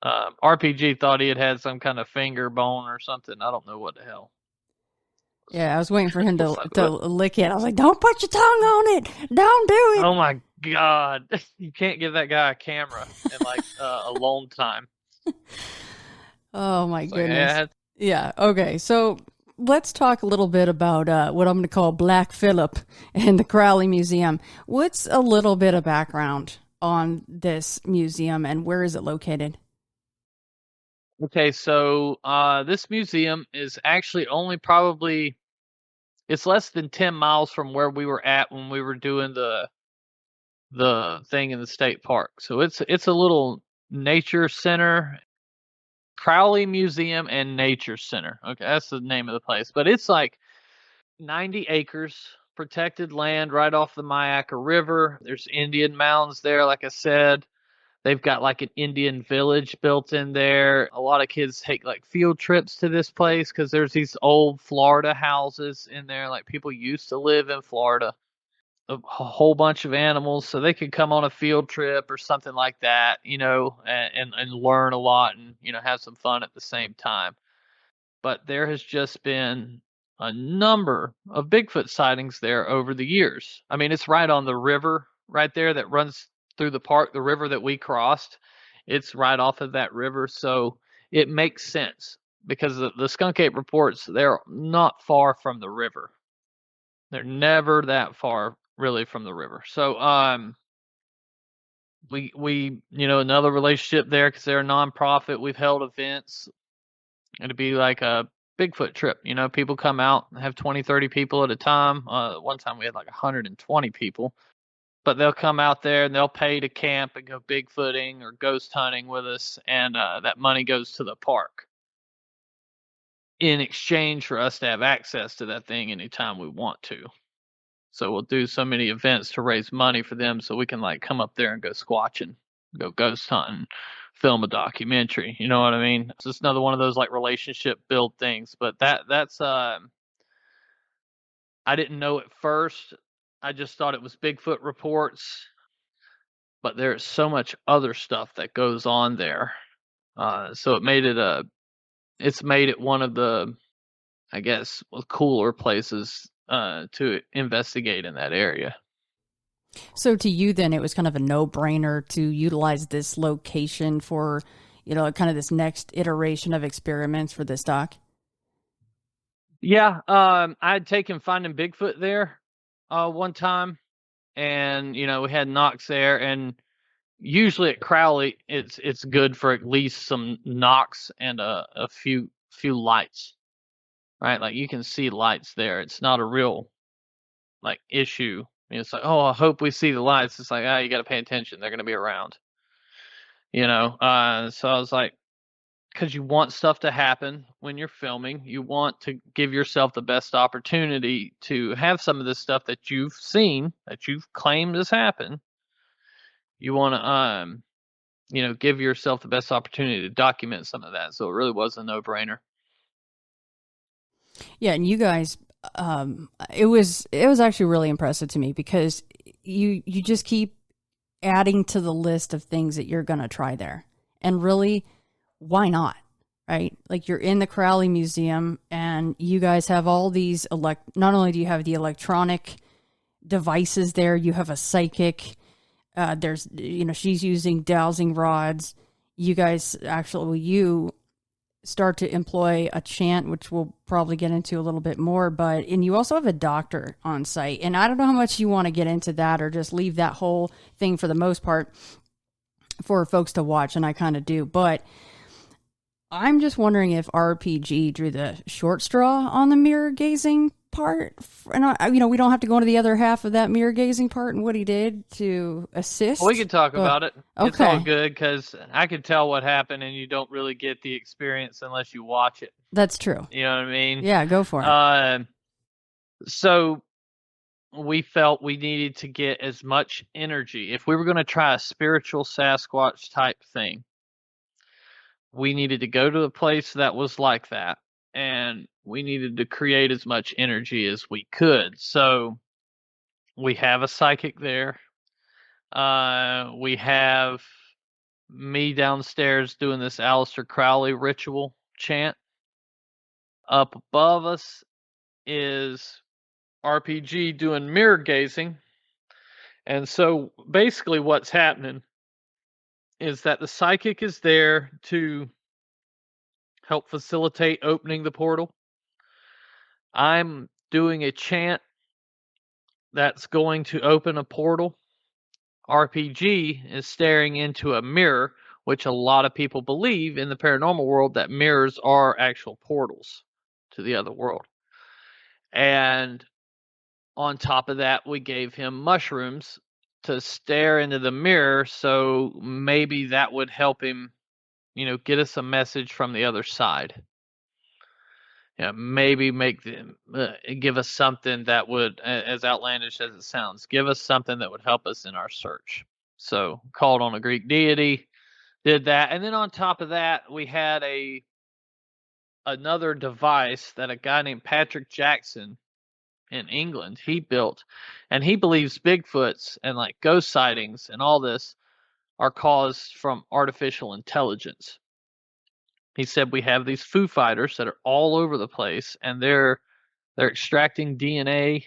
RPG thought he had some kind of finger bone or something. I don't know what the hell. Yeah, I was waiting for him to lick it. I was like, don't put your tongue on it. Don't do it. Oh my god, you can't give that guy a camera in like alone time. Oh my goodness. Like, yeah. Okay. So let's talk a little bit about what I'm going to call Black Phillip and the Crowley Museum. What's a little bit of background on this museum and where is it located? Okay, so this museum is actually only probably it's less than 10 miles from where we were at when we were doing the thing in the state park. So it's a little nature center, Crowley Museum and Nature Center. Okay, that's the name of the place. But it's like 90 acres protected land right off the Myakka River. There's Indian mounds there, like I said. They've got like an Indian village built in there. A lot of kids take like field trips to this place because there's these old Florida houses in there. Like people used to live in Florida. A whole bunch of animals, so they could come on a field trip or something like that, you know, and learn a lot and, you know, have some fun at the same time. But there has just been a number of Bigfoot sightings there over the years. I mean, it's right on the river right there that runs through the park, the river that we crossed. It's right off of that river, so it makes sense because the Skunk Ape reports, they're not far from the river. They're never that far really from the river. So we you know, another relationship there because they're a nonprofit. We've held events. It'd be like a Bigfoot trip. You know, people come out and have 20, 30 people at a time. One time we had like 120 people. But they'll come out there and they'll pay to camp and go Bigfooting or ghost hunting with us, and that money goes to the park in exchange for us to have access to that thing anytime we want to. So we'll do so many events to raise money for them so we can like come up there and go squatching, go ghost hunting, film a documentary. You know what I mean? It's just another one of those like relationship build things. But that's I didn't know at first. I just thought it was Bigfoot reports, but there's so much other stuff that goes on there. So it's made it one of the, I guess, cooler places to investigate in that area. So to you, then, it was kind of a no-brainer to utilize this location for, kind of this next iteration of experiments for this doc. Yeah, I'd taken Finding Bigfoot there one time, and we had knocks there, and usually at Crowley, it's good for at least some knocks and a few lights, right? Like you can see lights there. It's not a real like issue. It's like, oh, I hope we see the lights. It's like, you got to pay attention. They're going to be around, So I was like, because you want stuff to happen when you're filming. You want to give yourself the best opportunity to have some of this stuff that you've seen, that you've claimed has happened. You want to, give yourself the best opportunity to document some of that. So it really was a no-brainer. Yeah, and you guys, it was actually really impressive to me because you just keep adding to the list of things that you're going to try there. And really, why not? Right? Like, you're in the Crowley Museum and you guys have all these not only do you have the electronic devices there, you have a psychic, there's, she's using dowsing rods. You guys you start to employ a chant, which we'll probably get into a little bit more, and you also have a doctor on site. And I don't know how much you want to get into that or just leave that whole thing for the most part for folks to watch, and I kind of do. But I'm just wondering if RPG drew the short straw on the mirror gazing part. And we don't have to go into the other half of that mirror gazing part and what he did to assist. Well, we can talk about it. Okay. It's all good because I could tell what happened, and you don't really get the experience unless you watch it. That's true. You know what I mean? Yeah, go for it. So we felt we needed to get as much energy. If we were going to try a spiritual Sasquatch type thing, we needed to go to a place that was like that, and we needed to create as much energy as we could. So we have a psychic there. We have me downstairs doing this Aleister Crowley ritual chant. Up above us is RPG doing mirror gazing. And so basically what's happening is that the psychic is there to help facilitate opening the portal. I'm doing a chant that's going to open a portal. RPG is staring into a mirror, which a lot of people believe in the paranormal world that mirrors are actual portals to the other world. And on top of that, we gave him mushrooms to stare into the mirror, so maybe that would help him, get us a message from the other side. Maybe give us something that would, as outlandish as it sounds, give us something that would help us in our search. So called on a Greek deity, did that, and then on top of that, we had another device that a guy named Patrick Jackson in England he built, and he believes Bigfoots and like ghost sightings and all this are caused from artificial intelligence. He said we have these Foo Fighters that are all over the place, and they're extracting DNA,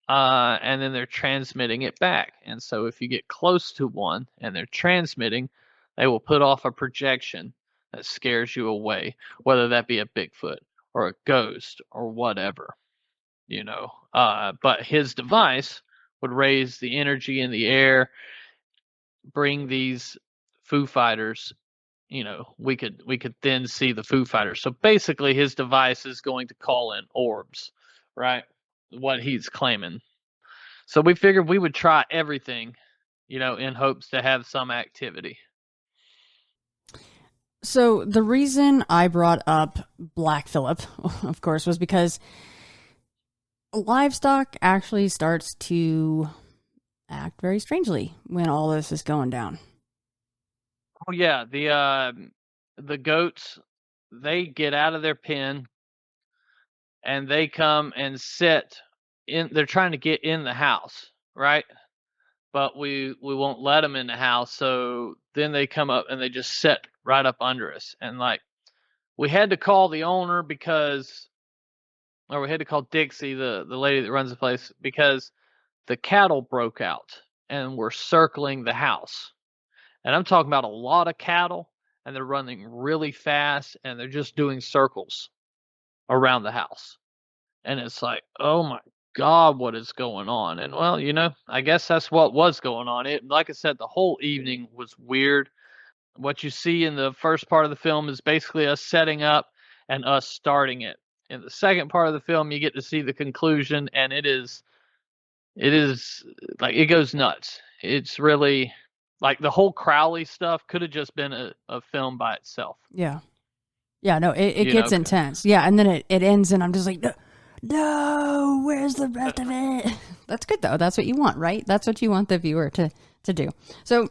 and then they're transmitting it back. And so if you get close to one and they're transmitting, they will put off a projection that scares you away, whether that be a Bigfoot or a ghost or whatever, But his device would raise the energy in the air, bring these Foo Fighters. We could then see the Foo Fighters. So basically his device is going to call in orbs, right? What he's claiming. So we figured we would try everything, in hopes to have some activity. So the reason I brought up Black Phillip, of course, was because livestock actually starts to act very strangely when all this is going down. Oh yeah, the goats, they get out of their pen and they come and sit in. They're trying to get in the house, right? But we won't let them in the house. So then they come up and they just sit right up under us. And like, we had to call the owner or we had to call Dixie, the lady that runs the place, because the cattle broke out and were circling the house. And I'm talking about a lot of cattle, and they're running really fast, and they're just doing circles around the house. And it's like, oh my God, what is going on? And well, I guess that's what was going on. Like I said, the whole evening was weird. What you see in the first part of the film is basically us setting up and us starting it. In the second part of the film, you get to see the conclusion, and it is like, it goes nuts. It's really like the whole Crowley stuff could have just been a film by itself. Yeah. Yeah, no, it gets intense. Yeah, and then it ends, and I'm just like, no, where's the rest of it? That's good, though. That's what you want, right? That's what you want the viewer to do. So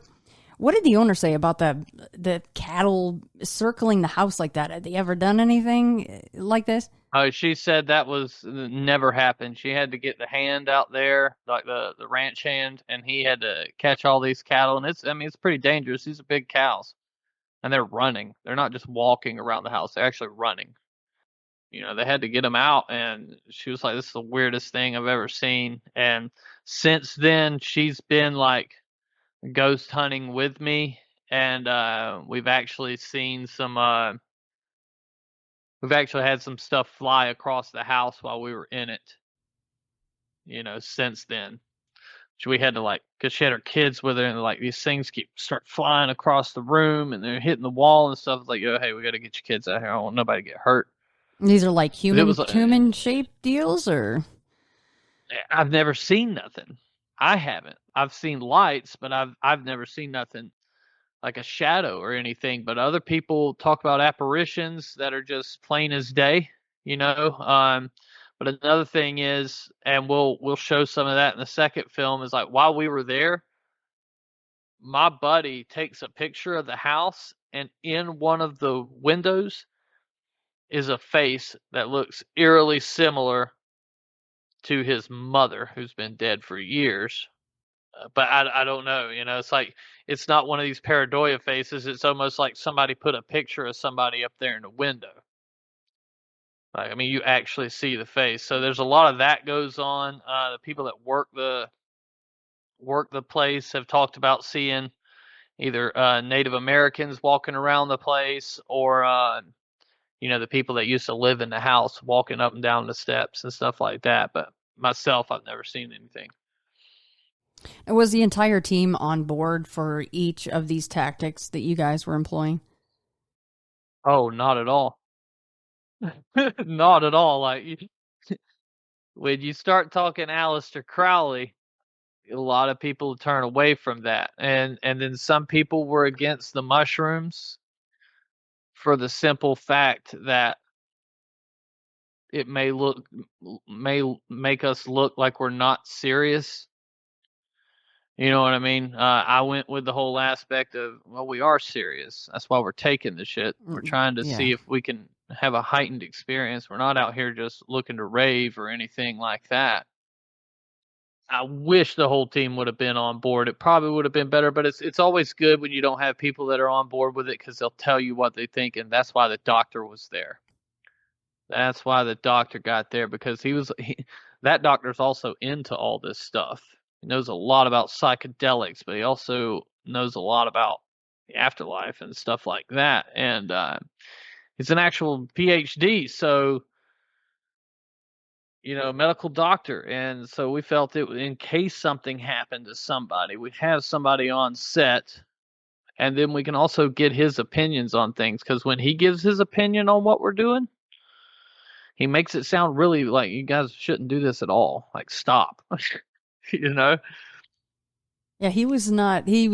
what did the owner say about the cattle circling the house like that? Had they ever done anything like this? She said that was never happened. She had to get the hand out there, like the ranch hand, and he had to catch all these cattle. And it's pretty dangerous. These are big cows, and they're running. They're not just walking around the house. They're actually running. They had to get them out, and she was like, this is the weirdest thing I've ever seen. And since then, she's been like ghost hunting with me, and we've actually seen some we've actually had some stuff fly across the house while we were in it, since then. So we had to, because she had her kids with her, and like these things start flying across the room, and they're hitting the wall and stuff. It's like, hey, we got to get your kids out here. I don't want nobody to get hurt. These are like human shaped deals, or? I've never seen nothing. I haven't. I've seen lights, but I've never seen nothing like a shadow or anything. But other people talk about apparitions that are just plain as day, But another thing is, and we'll show some of that in the second film, is like while we were there, my buddy takes a picture of the house, and in one of the windows is a face that looks eerily similar to his mother, who's been dead for years. But I don't know, it's like, it's not one of these pareidolia faces. It's almost like somebody put a picture of somebody up there in the window. Like, you actually see the face. So there's a lot of that goes on. The people that work the place have talked about seeing either Native Americans walking around the place, or the people that used to live in the house walking up and down the steps and stuff like that. But myself, I've never seen anything. Was the entire team on board for each of these tactics that you guys were employing? Oh, not at all. Not at all. Like, when you start talking Aleister Crowley, a lot of people turn away from that. And then some people were against the mushrooms for the simple fact that it may make us look like we're not serious. You know what I mean? I went with the whole aspect of, well, we are serious. That's why we're taking the shit. We're trying to see if we can have a heightened experience. We're not out here just looking to rave or anything like that. I wish the whole team would have been on board. It probably would have been better, but it's always good when you don't have people that are on board with it, because they'll tell you what they think, and that's why the doctor was there. That's why the doctor got there, because that doctor's also into all this stuff. He knows a lot about psychedelics, but he also knows a lot about the afterlife and stuff like that. And he's an actual PhD, so medical doctor. And so we felt it, in case something happened to somebody, we'd have somebody on set, and then we can also get his opinions on things, because when he gives his opinion on what we're doing, he makes it sound really like, you guys shouldn't do this at all. Like, stop. Yeah, he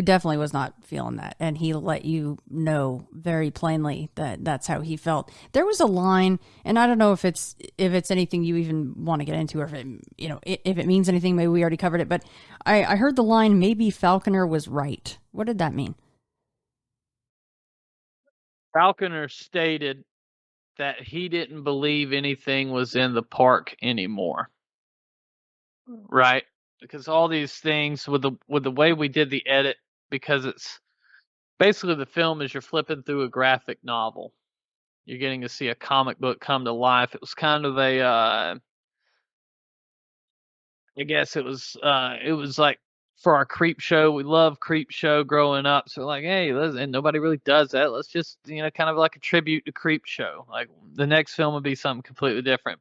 definitely was not feeling that. And he let you know very plainly that that's how he felt. There was a line, and I don't know if it's anything you even want to get into, or if it means anything. Maybe we already covered it, but I heard the line, maybe Falconer was right. What did that mean? Falconer stated that he didn't believe anything was in the park anymore. Right? Because all these things, with the way we did the edit, because basically the film is you're flipping through a graphic novel. You're getting to see a comic book come to life. It was kind of a, I guess it was like for our creep show. We love creep show growing up. So like, hey, and nobody really does that. Let's just, kind of like a tribute to creep show. Like the next film would be something completely different,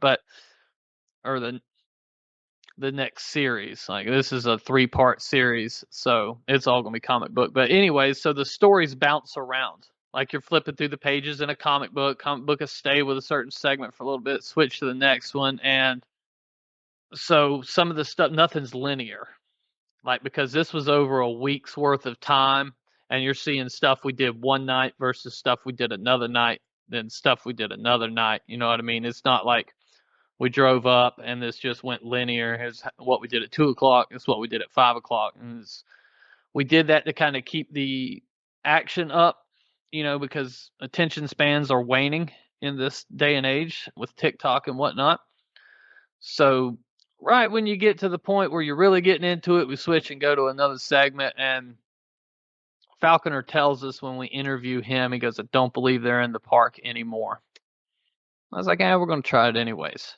or the next series. Like this is a 3-part series, so it's all gonna be comic book. But anyways, so the stories bounce around. Like you're flipping through the pages in a comic book. Comic book will stay with a certain segment for a little bit, switch to the next one, and so some of the stuff, nothing's linear. Like because this was over a week's worth of time, and you're seeing stuff we did one night versus stuff we did another night, then stuff we did another night. You know what I mean? It's not like we drove up and this just went linear. Here's what we did at 2:00. It's what we did at 5:00. And we did that to kind of keep the action up, because attention spans are waning in this day and age with TikTok and whatnot. So right when you get to the point where you're really getting into it, we switch and go to another segment. And Falconer tells us when we interview him, he goes, I don't believe they're in the park anymore. I was like, we're going to try it anyways.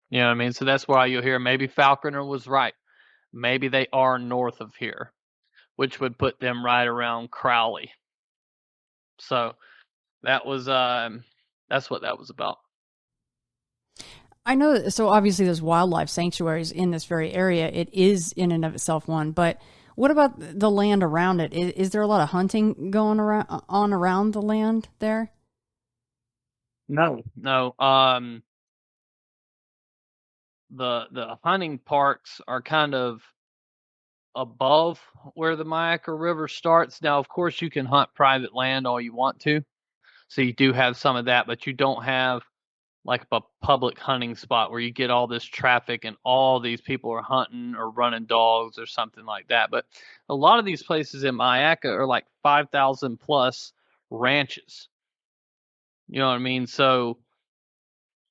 You know what I mean? So that's why you'll hear maybe Falconer was right. Maybe they are north of here, which would put them right around Crowley. So that was that's what that was about. I know. So obviously there's wildlife sanctuaries in this very area. It is in and of itself one, but what about the land around it? Is there a lot of hunting going around the land there? No. The hunting parks are kind of above where the Myakka River starts. Now, of course, you can hunt private land all you want to. So you do have some of that, but you don't have like a public hunting spot where you get all this traffic and all these people are hunting or running dogs or something like that. But a lot of these places in Myakka are like 5,000 plus ranches. You know what I mean? So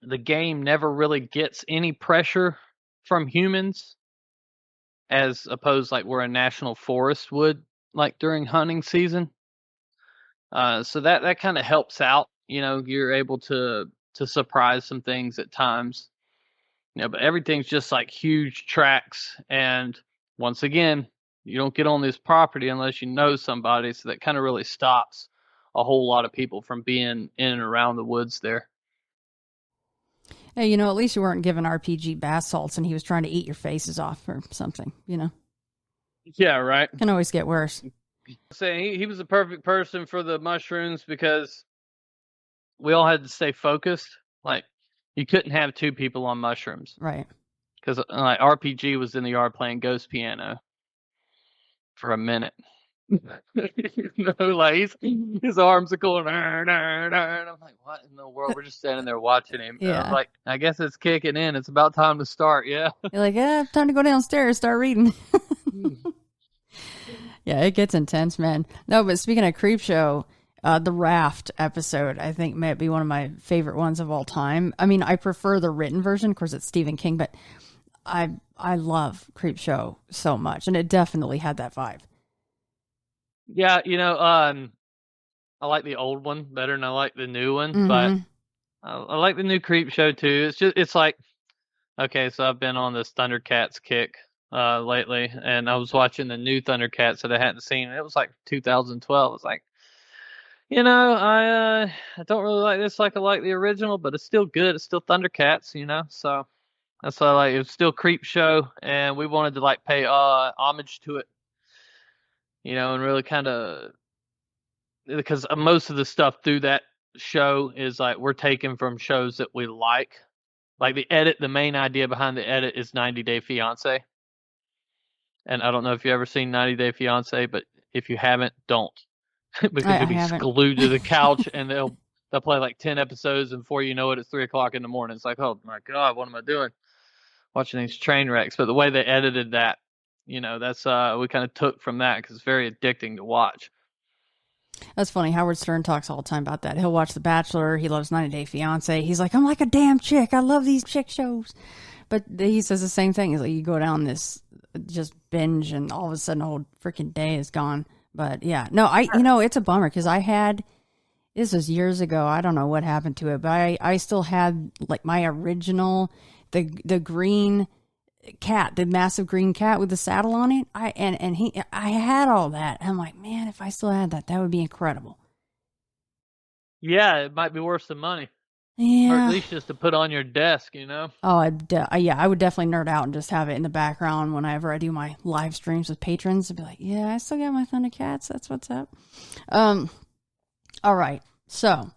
the game never really gets any pressure from humans as opposed like where a national forest would like during hunting season. So that kind of helps out. You're able to surprise some things at times. But everything's just like huge tracks. And once again, you don't get on this property unless you know somebody. So that kind of really stops a whole lot of people from being in and around the woods there. Hey, at least you weren't giving RPG bath salts and he was trying to eat your faces off or something, Yeah, right. Can always get worse. Saying he was the perfect person for the mushrooms because we all had to stay focused. Like you couldn't have two people on mushrooms, right? Because like RPG was in the yard playing ghost piano for a minute. Like his arms are going, and I'm like, what in the world? We're just standing there watching him. Yeah. I was like, I guess it's kicking in. It's about time to start. Yeah. You're like, time to go downstairs, start reading. Yeah, it gets intense, man. No, but speaking of creep show, the raft episode, I think might be one of my favorite ones of all time. I mean, I prefer the written version. Of course, it's Stephen King, but I love creep show so much, and it definitely had that vibe. Yeah, I like the old one better than I like the new one, but I like the new creep show too. It's like, okay, so I've been on this Thundercats kick lately, and I was watching the new Thundercats that I hadn't seen. It was like 2012. It's like, I don't really like this like I like the original, but it's still good. It's still Thundercats, so that's what I like. It's still creep show, and we wanted to like pay homage to it, and really kind of, because most of the stuff through that show is like we're taken from shows that we like the main idea behind the edit is 90 Day Fiance. And I don't know if you've ever seen 90 Day Fiance, but if you haven't, don't. Because you'll be glued to the couch and they'll play like 10 episodes, and before you know it, it's 3:00 in the morning. It's like, oh my God, what am I doing? Watching these train wrecks. But the way they edited that, that's we kind of took from that because it's very addicting to watch. That's funny. Howard Stern talks all the time about that. He'll watch The Bachelor. He loves 90 Day Fiance. He's like, I'm like a damn chick. I love these chick shows. But he says the same thing. He's like, you go down this just binge and all of a sudden a whole freaking day is gone. But yeah, no, it's a bummer because this was years ago. I don't know what happened to it, but I still had like my original, the green cat, the massive green cat with the saddle on it. I had all that. I'm like, man, if I still had that, that would be incredible. Yeah, it might be worth some money. Yeah. Or at least just to put on your desk, Oh, I would definitely nerd out and just have it in the background whenever I do my live streams with patrons. I'd be like, yeah, I still got my Thundercats. That's what's up. All right. So,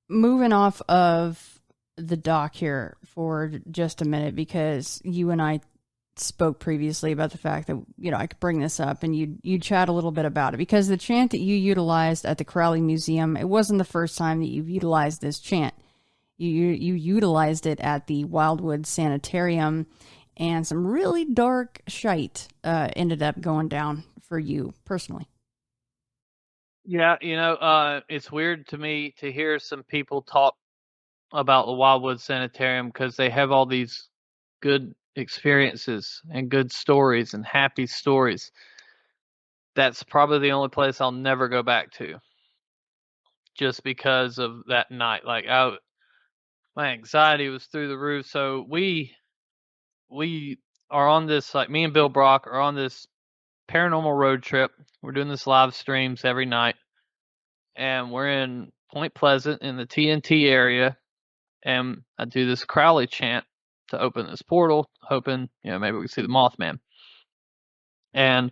moving off of the doc here for just a minute, because you and I spoke previously about the fact that, I could bring this up and you chat a little bit about it, because the chant that you utilized at the Crowley Museum, it wasn't the first time that you've utilized this chant. You utilized it at the Wildwood Sanitarium, and some really dark shite ended up going down for you personally. Yeah, it's weird to me to hear some people talk about the Wildwood Sanitarium because they have all these good experiences and good stories and happy stories. That's probably the only place I'll never go back to, just because of that night. Like, my anxiety was through the roof. So we are on this, like, me and Bill Brock are on this paranormal road trip. We're doing this live streams every night, and we're in Point Pleasant in the TNT area, and I do this Crowley chant to open this portal, hoping, maybe we can see the Mothman. And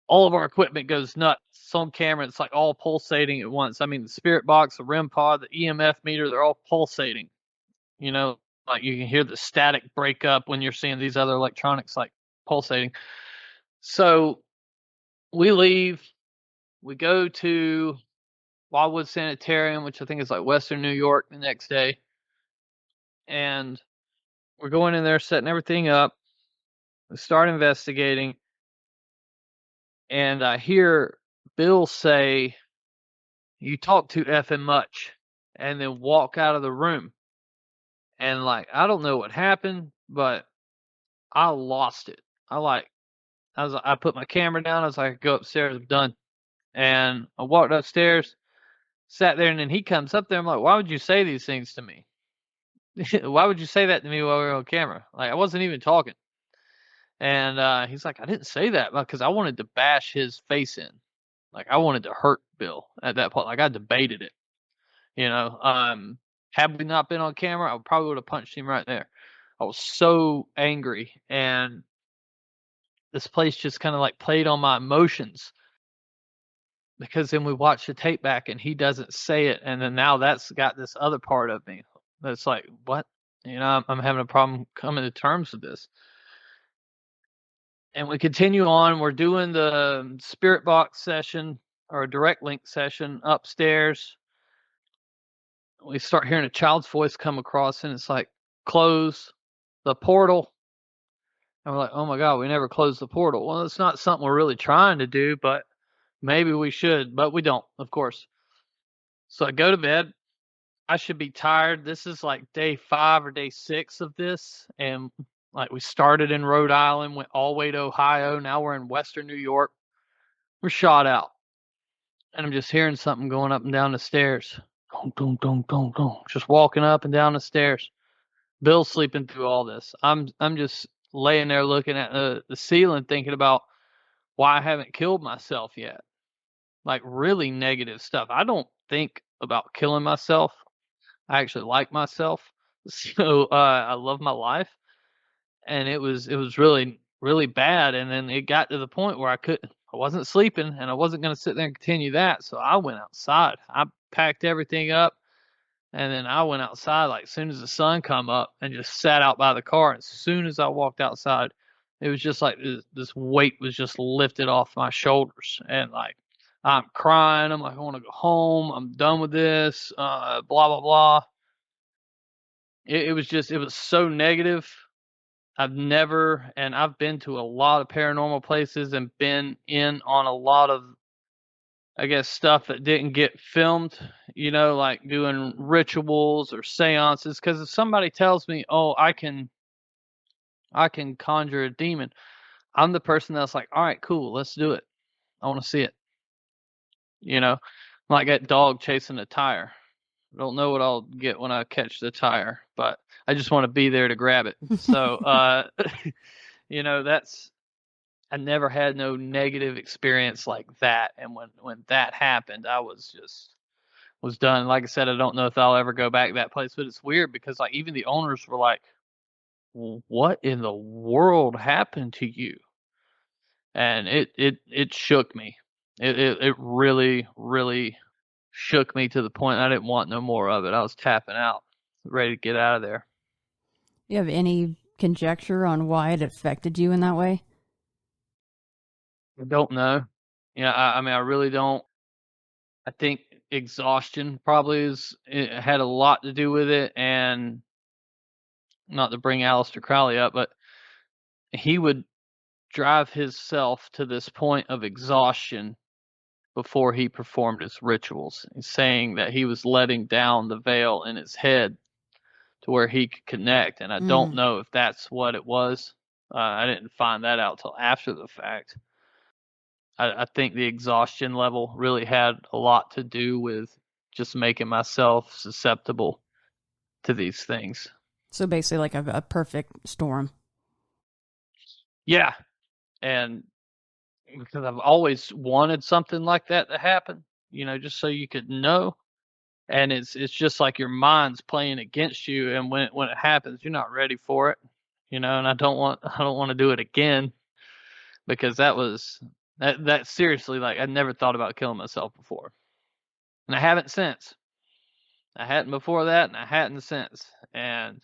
all of our equipment goes nuts. It's on camera. It's like all pulsating at once. I mean, the spirit box, the REM pod, the EMF meter, they're all pulsating. Like you can hear the static break up when you're seeing these other electronics like pulsating. So we leave. We go to Wildwood Sanitarium, which I think is like Western New York, the next day. And we're going in there, setting everything up. We start investigating. And I hear Bill say, "You talk too effing much," and then walk out of the room. And like, I don't know what happened, but I lost it. I put my camera down. I was like, go upstairs. I'm done. And I walked upstairs, sat there, and then he comes up there. I'm like, why would you say these things to me? Why would you say that to me while we were on camera? Like, I wasn't even talking. And he's like, I didn't say that because I wanted to bash his face in. Like, I wanted to hurt Bill at that point. Like, I debated it. Had we not been on camera, I probably would have punched him right there. I was so angry, and this place just kind of like played on my emotions, because then we watch the tape back and he doesn't say it, and then now that's got this other part of me that's like, what? I'm having a problem coming to terms with this. And we continue on. We're doing the spirit box session, or a direct link session, upstairs. We start hearing a child's voice come across, and it's like, close the portal. And we're like, oh my God, we never closed the portal. Well, it's not something we're really trying to do, but maybe we should, but we don't, of course. So I go to bed. I should be tired. This is like day 5 or day 6 of this. And like, we started in Rhode Island, went all the way to Ohio. Now we're in Western New York. We're shot out. And I'm just hearing something going up and down the stairs. Dong, dong, dong, dong, dong. Just walking up and down the stairs. Bill's sleeping through all this. I'm just laying there looking at the ceiling, thinking about why I haven't killed myself yet. Like, really negative stuff. I don't think about killing myself. I actually like myself. So I love my life. And it was really, really bad. And then it got to the point where I wasn't sleeping, and I wasn't going to sit there and continue that. So I went outside. I packed everything up, and then I went outside like as soon as the sun come up, and just sat out by the car. And as soon as I walked outside, it was just like this weight was just lifted off my shoulders. And like, I'm crying. I'm like, I want to go home. I'm done with this. Blah, blah, blah. It was so negative. I've been to a lot of paranormal places and been in on a lot of, I guess, stuff that didn't get filmed, like doing rituals or seances. Because if somebody tells me, oh, I can conjure a demon, I'm the person that's like, all right, cool, let's do it. I want to see it. You know, like that dog chasing a tire. I don't know what I'll get when I catch the tire, but I just want to be there to grab it. So, I never had no negative experience like that. And when that happened, I was done. Like I said, I don't know if I'll ever go back to that place, but it's weird because like even the owners were like, "Well, what in the world happened to you?" And it shook me. It really, really shook me to the point I didn't want no more of it. I was tapping out, ready to get out of there. You have any conjecture on why it affected you in that way? I don't know. I mean, I really don't. I think exhaustion probably it had a lot to do with it, and not to bring Aleister Crowley up, but he would drive himself to this point of exhaustion before he performed his rituals, saying that he was letting down the veil in his head to where he could connect. And I don't know if that's what it was. I didn't find that out till after the fact. I think the exhaustion level really had a lot to do with just making myself susceptible to these things. So basically like a perfect storm. Yeah. And because I've always wanted something like that to happen, just so you could know. And it's just like your mind's playing against you, and when it happens, you're not ready for it, and I don't want to do it again, because that seriously, like, I never thought about killing myself before, and I haven't since. I hadn't before that, and I hadn't since. And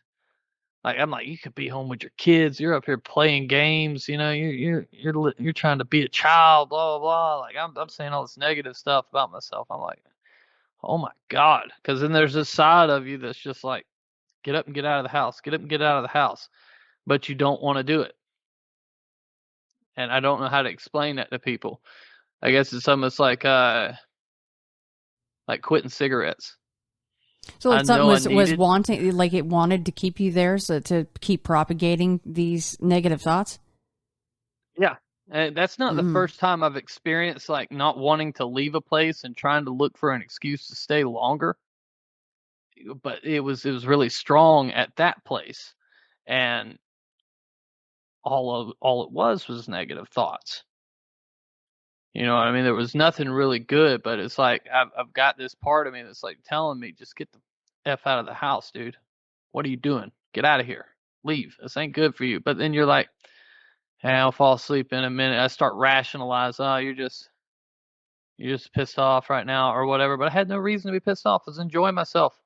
like, I'm like, you could be home with your kids, you're up here playing games, you're trying to be a child, blah blah blah. Like, I'm saying all this negative stuff about myself. I'm like, oh my God. Because then there's this side of you that's just like, get up and get out of the house. Get up and get out of the house. But you don't want to do it. And I don't know how to explain that to people. I guess it's almost like quitting cigarettes. So like something was wanting, like it wanted to keep you there, so to keep propagating these negative thoughts? Yeah. And that's not the first time I've experienced like not wanting to leave a place and trying to look for an excuse to stay longer. But it was really strong at that place. And all it was negative thoughts. You know what I mean? There was nothing really good, but it's like I've got this part of me that's like telling me, just get the F out of the house, dude. What are you doing? Get out of here. Leave. This ain't good for you. But then you're like, hey, I'll fall asleep in a minute. I start rationalize, oh, you're just pissed off right now or whatever. But I had no reason to be pissed off. I was enjoying myself.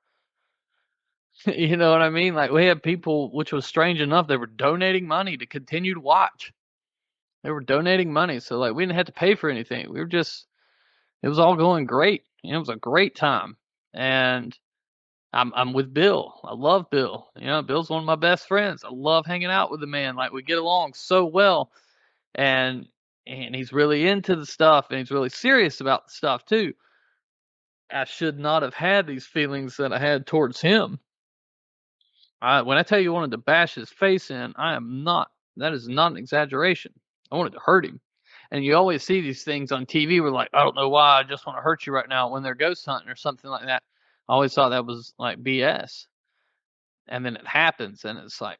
You know what I mean? Like, we had people, which was strange enough, they were donating money to continue to watch. They were donating money, so like we didn't have to pay for anything. We were just, it was all going great. It was a great time. And I'm with Bill. I love Bill. Bill's one of my best friends. I love hanging out with the man. Like, we get along so well. And he's really into the stuff, and he's really serious about the stuff too. I should not have had these feelings that I had towards him. When I tell you I wanted to bash his face in, that is not an exaggeration. I wanted to hurt him. And you always see these things on TV where, like, I don't know why, I just want to hurt you right now, when they're ghost hunting or something like that. I always thought that was like BS. And then it happens, and it's like,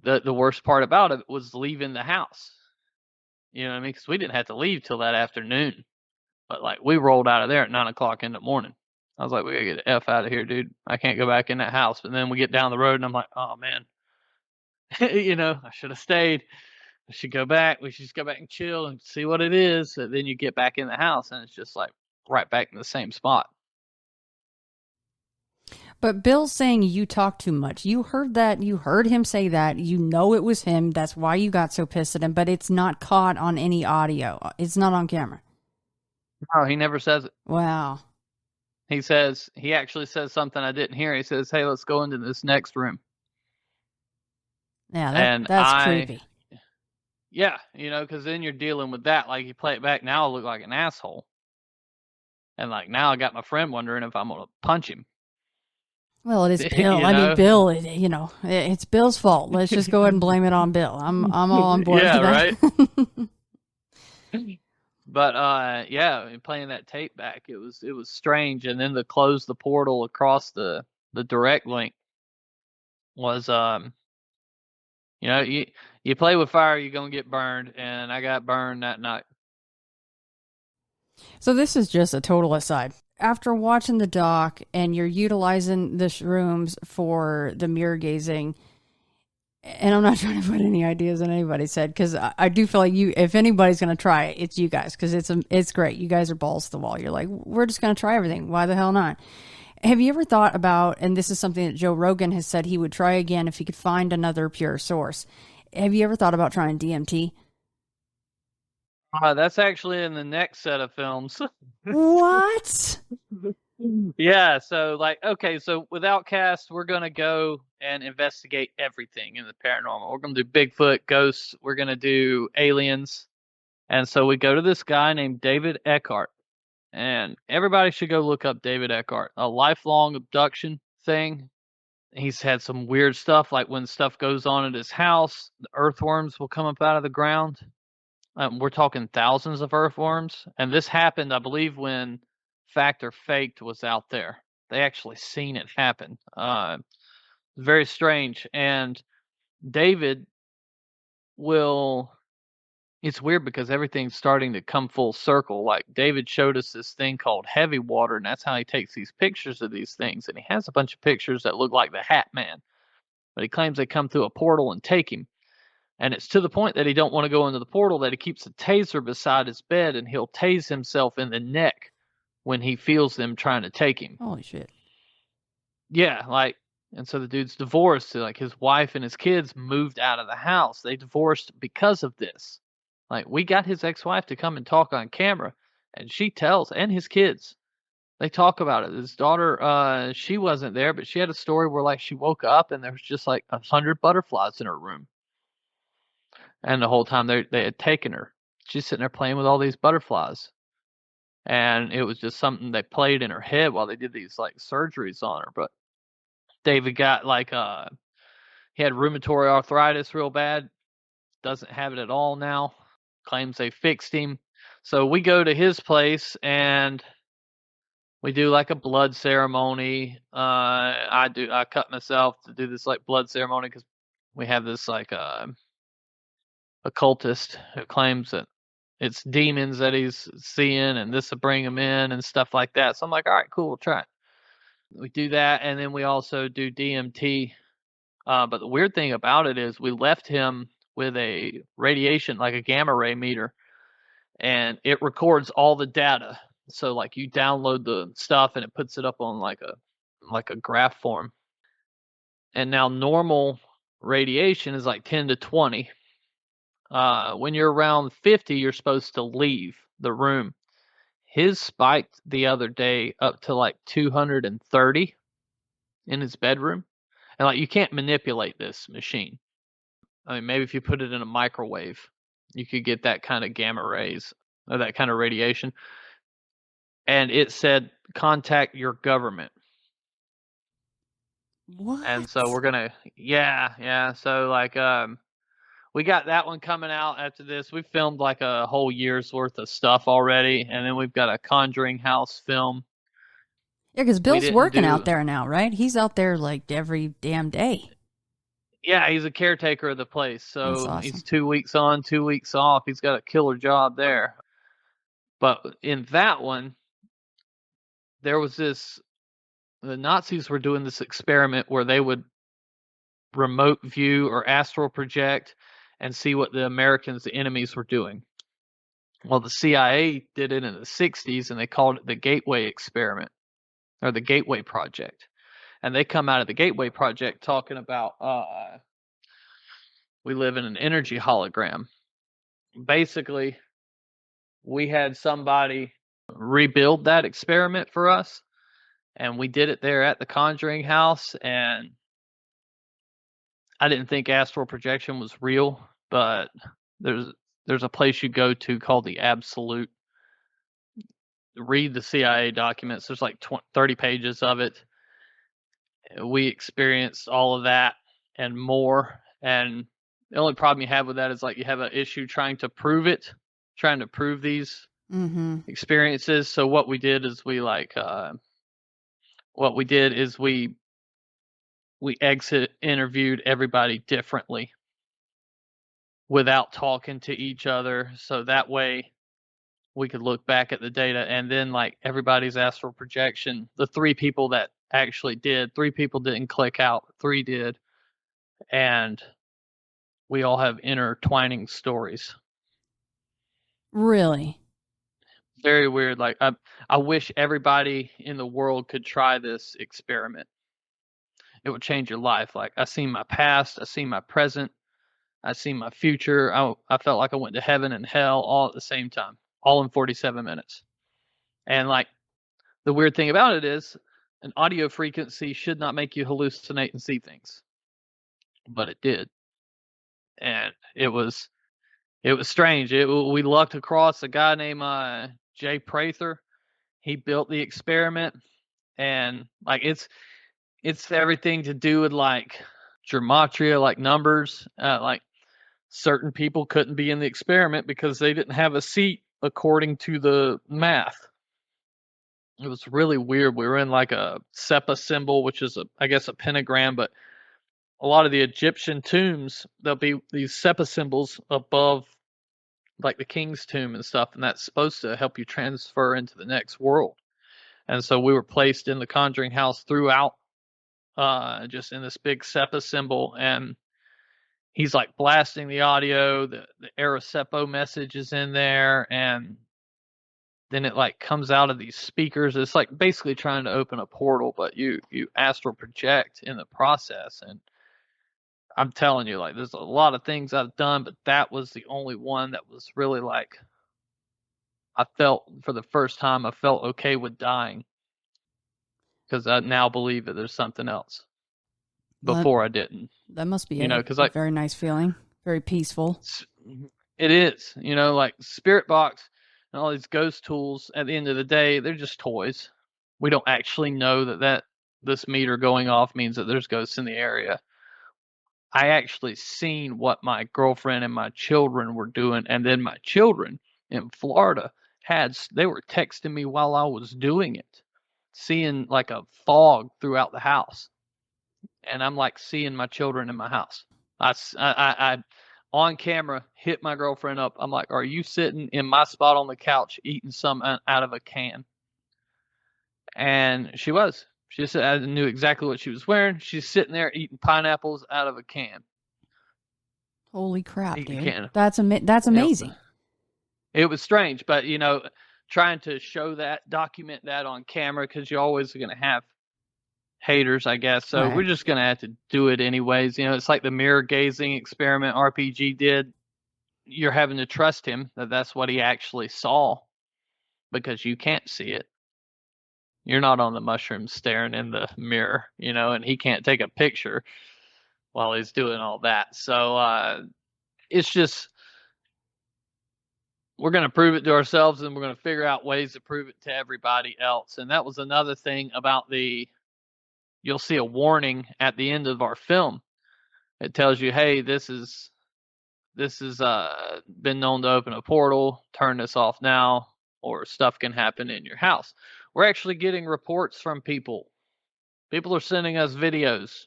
the worst part about it was leaving the house. You know what I mean? Because we didn't have to leave till that afternoon. But like, we rolled out of there at 9 o'clock in the morning. I was like, we gotta get the F out of here, dude. I can't go back in that house. But then we get down the road, and I'm like, oh man, I should have stayed. I should go back. We should just go back and chill and see what it is. And then you get back in the house, and it's just like right back in the same spot. But Bill's saying you talk too much. You heard that. You heard him say that. You know it was him. That's why you got so pissed at him. But it's not caught on any audio. It's not on camera. No, he never says it. Wow. He actually says something I didn't hear. He says, hey, let's go into this next room. Yeah, that's creepy. Yeah, because then you're dealing with that. Like, you play it back now, I look like an asshole. And like, now I got my friend wondering if I'm going to punch him. Well, it is Bill. I mean, Bill, it's Bill's fault. Let's just go ahead and blame it on Bill. I'm all on board with that. Right? But yeah, playing that tape back, it was strange. And then to close the portal across the direct link was you play with fire, you're gonna get burned, and I got burned that night. So this is just a total aside. After watching the doc and you're utilizing the shrooms for the mirror gazing, and I'm not trying to put any ideas in anybody's head, because I do feel like if anybody's going to try it, it's you guys, because it's great. You guys are balls to the wall. You're like, we're just going to try everything. Why the hell not? Have you ever thought about, and this is something that Joe Rogan has said he would try again if he could find another pure source. Have you ever thought about trying DMT? That's actually in the next set of films. What? Yeah, so so with Outcast, we're gonna go and investigate everything in the paranormal. We're gonna do Bigfoot, ghosts, we're gonna do aliens. And so we go to this guy named David Eckhart. And everybody should go look up David Eckhart. A lifelong abduction thing. He's had some weird stuff, like when stuff goes on at his house, the earthworms will come up out of the ground. We're talking thousands of earthworms. And this happened, I believe, when Fact or Faked was out there. They actually seen it happen. Very strange. And David it's weird because everything's starting to come full circle. Like, David showed us this thing called heavy water, and that's how he takes these pictures of these things. And he has a bunch of pictures that look like the Hat Man, but he claims they come through a portal and take him. And it's to the point that he don't want to go into the portal that he keeps a taser beside his bed, and he'll tase himself in the neck when he feels them trying to take him. Holy shit. Yeah, and so the dude's divorced. Like, his wife and his kids moved out of the house. They divorced because of this. Like, we got his ex-wife to come and talk on camera, and she tells, and his kids, they talk about it. His daughter, she wasn't there, but she had a story where, like, she woke up and there was just like 100 butterflies in her room. And the whole time they had taken her. She's sitting there playing with all these butterflies. And it was just something they played in her head while they did these, like, surgeries on her. But David got, he had rheumatoid arthritis real bad. Doesn't have it at all now. Claims they fixed him. So we go to his place and we do like a blood ceremony. I cut myself to do this like blood ceremony because we have this like occultist who claims that it's demons that he's seeing and this will bring him in and stuff like that. So I'm like, all right, cool, we'll try it. We do that, and then we also do DMT. But the weird thing about it is we left him with a radiation, like a gamma ray meter, and it records all the data. So like you download the stuff and it puts it up on like a graph form. And now normal radiation is like 10 to 20. When you're around 50, you're supposed to leave the room. His spiked the other day up to like 230 in his bedroom. And like, you can't manipulate this machine. I mean, maybe if you put it in a microwave, you could get that kind of gamma rays or that kind of radiation. And it said, contact your government. What? And so we're going to, yeah. So like, we got that one coming out after this. We filmed like a whole year's worth of stuff already. And then we've got a Conjuring House film. Yeah, because Bill's working out there now, right? He's out there like every damn day. Yeah, he's a caretaker of the place. So awesome. He's 2 weeks on, 2 weeks off. He's got a killer job there. But in that one, there was the Nazis were doing this experiment where they would remote view or astral project and see what the Americans, the enemies, were doing. Well, the CIA did it in the 60s, and they called it the Gateway Experiment, or the Gateway Project. And they come out of the Gateway Project talking about we live in an energy hologram. Basically, we had somebody rebuild that experiment for us, and we did it there at the Conjuring House, and I didn't think astral projection was real, but there's a place you go to called the Absolute. Read the CIA documents. There's like 30 pages of it. We experienced all of that and more. And the only problem you have with that is like you have an issue trying to prove it, trying to prove these experiences. So what we did is we exit interviewed everybody differently without talking to each other. So that way we could look back at the data, and then like everybody's astral projection, the 3 people that actually did, 3 people didn't click out, 3 did. And we all have intertwining stories. Really? Very weird. Like I wish everybody in the world could try this experiment. It would change your life. Like I seen my past, I seen my present, I seen my future. I felt like I went to heaven and hell all at the same time, all in 47 minutes. And like the weird thing about it is an audio frequency should not make you hallucinate and see things. But it did. And it was strange. We lucked across a guy named Jay Prather. He built the experiment, and like it's everything to do with like gematria, like numbers. Like certain people couldn't be in the experiment because they didn't have a seat according to the math. It was really weird. We were in like a SEPA symbol, which is I guess a pentagram, but a lot of the Egyptian tombs, there'll be these SEPA symbols above like the king's tomb and stuff, and that's supposed to help you transfer into the next world. And so we were placed in the Conjuring house throughout, just in this big SEPA symbol, and he's like blasting the audio, the Arasepo message is in there, and then it like comes out of these speakers. It's like basically trying to open a portal, but you astral project in the process. And I'm telling you, like, there's a lot of things I've done, but that was the only one that was really like, I felt for the first time, I felt okay with dying. Because I now believe that there's something else. Before I didn't. That must be a like, very nice feeling. Very peaceful. It is. Like Spirit Box and all these ghost tools, at the end of the day, they're just toys. We don't actually know that this meter going off means that there's ghosts in the area. I actually seen what my girlfriend and my children were doing, and then my children in Florida they were texting me while I was doing it, seeing like a fog throughout the house, and I'm like seeing my children in my house. I on camera hit my girlfriend up. I'm like, "Are you sitting in my spot on the couch eating something out of a can?" And she was. She said I knew exactly what she was wearing. She's sitting there eating pineapples out of a can. Holy crap, dude. That's amazing. It was strange, but, trying to show that, document that on camera, because you're always going to have haters, I guess. So We're just going to have to do it anyways. It's like the mirror gazing experiment RPG did. You're having to trust him that that's what he actually saw, because you can't see it. You're not on the mushroom staring in the mirror, and he can't take a picture while he's doing all that. So it's just, we're going to prove it to ourselves, and we're going to figure out ways to prove it to everybody else. And that was another thing about you'll see a warning at the end of our film. It tells you, hey, this is been known to open a portal, turn this off now, or stuff can happen in your house. We're actually getting reports from people. People are sending us videos.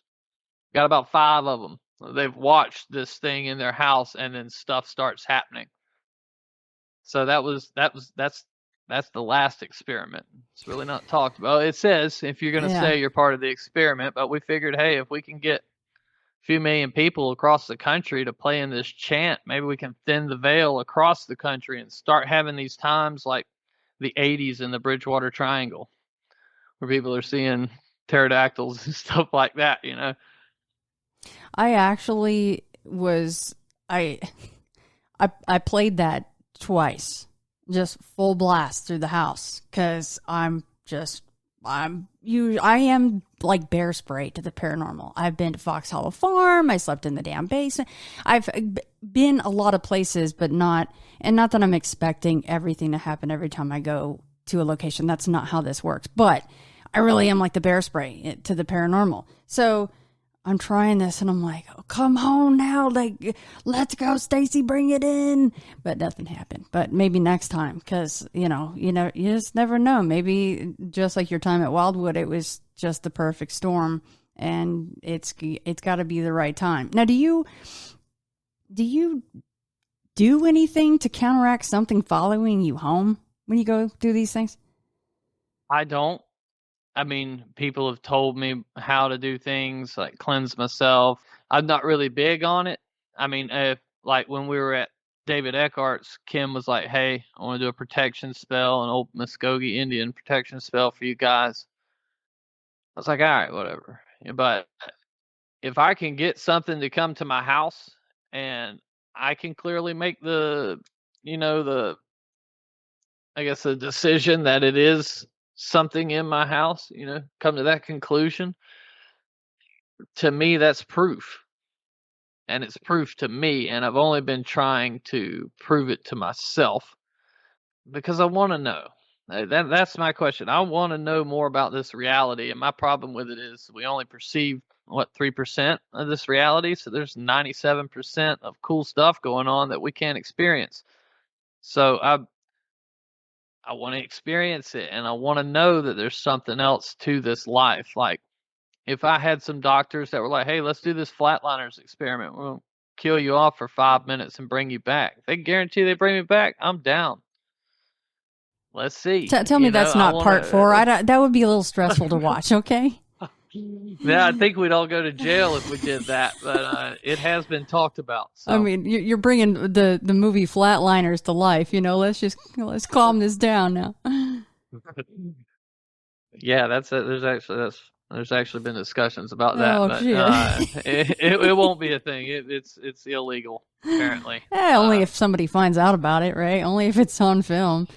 Got about 5 of them. They've watched this thing in their house, and then stuff starts happening. So that's the last experiment. It's really not talked about. It says if you're going to say you're part of the experiment, but we figured, hey, if we can get a few million people across the country to play in this chant, maybe we can thin the veil across the country and start having these times like the 80s in the Bridgewater Triangle, where people are seeing pterodactyls and stuff like that, I actually I played that twice, just full blast through the house, because I am like bear spray to the paranormal. I've been to Fox Hollow Farm. I slept in the damn basement. I've been a lot of places, but not that I'm expecting everything to happen every time I go to a location. That's not how this works. But I really am like the bear spray to the paranormal. So I'm trying this, and I'm like, oh, come on now, like, let's go, Stacy, bring it in. But nothing happened. But maybe next time, because you just never know. Maybe just like your time at Wildwood, it was just the perfect storm, and it's got to be the right time. Now, do you do anything to counteract something following you home when you go through these things? I don't. I mean, people have told me how to do things, like cleanse myself. I'm not really big on it. I mean, if like when we were at David Eckhart's, Kim was like, "Hey, I want to do a protection spell, an old Muskogee Indian protection spell for you guys." I was like, "All right, whatever." But if I can get something to come to my house and I can clearly make the I guess the decision that it is something in my house, come to that conclusion, to me that's proof. And it's proof to me, and I've only been trying to prove it to myself because I want to know. That's my question. I want to know more about this reality, and my problem with it is we only perceive 3% of this reality, so there's 97% of cool stuff going on that we can't experience. So I want to experience it, and I want to know that there's something else to this life. Like, if I had some doctors that were like, "Hey, let's do this flatliners experiment. We'll kill you off for 5 minutes and bring you back." If they guarantee they bring me back, I'm down. Let's see. Tell me that's not part 4. That would be a little stressful to watch, okay? Yeah, I think we'd all go to jail if we did that, but it has been talked about. So. I mean, you're bringing the movie Flatliners to life. Let's calm this down now. Yeah, there's actually been discussions about that, but it won't be a thing. It's illegal apparently. Only if somebody finds out about it, right? Only if it's on film.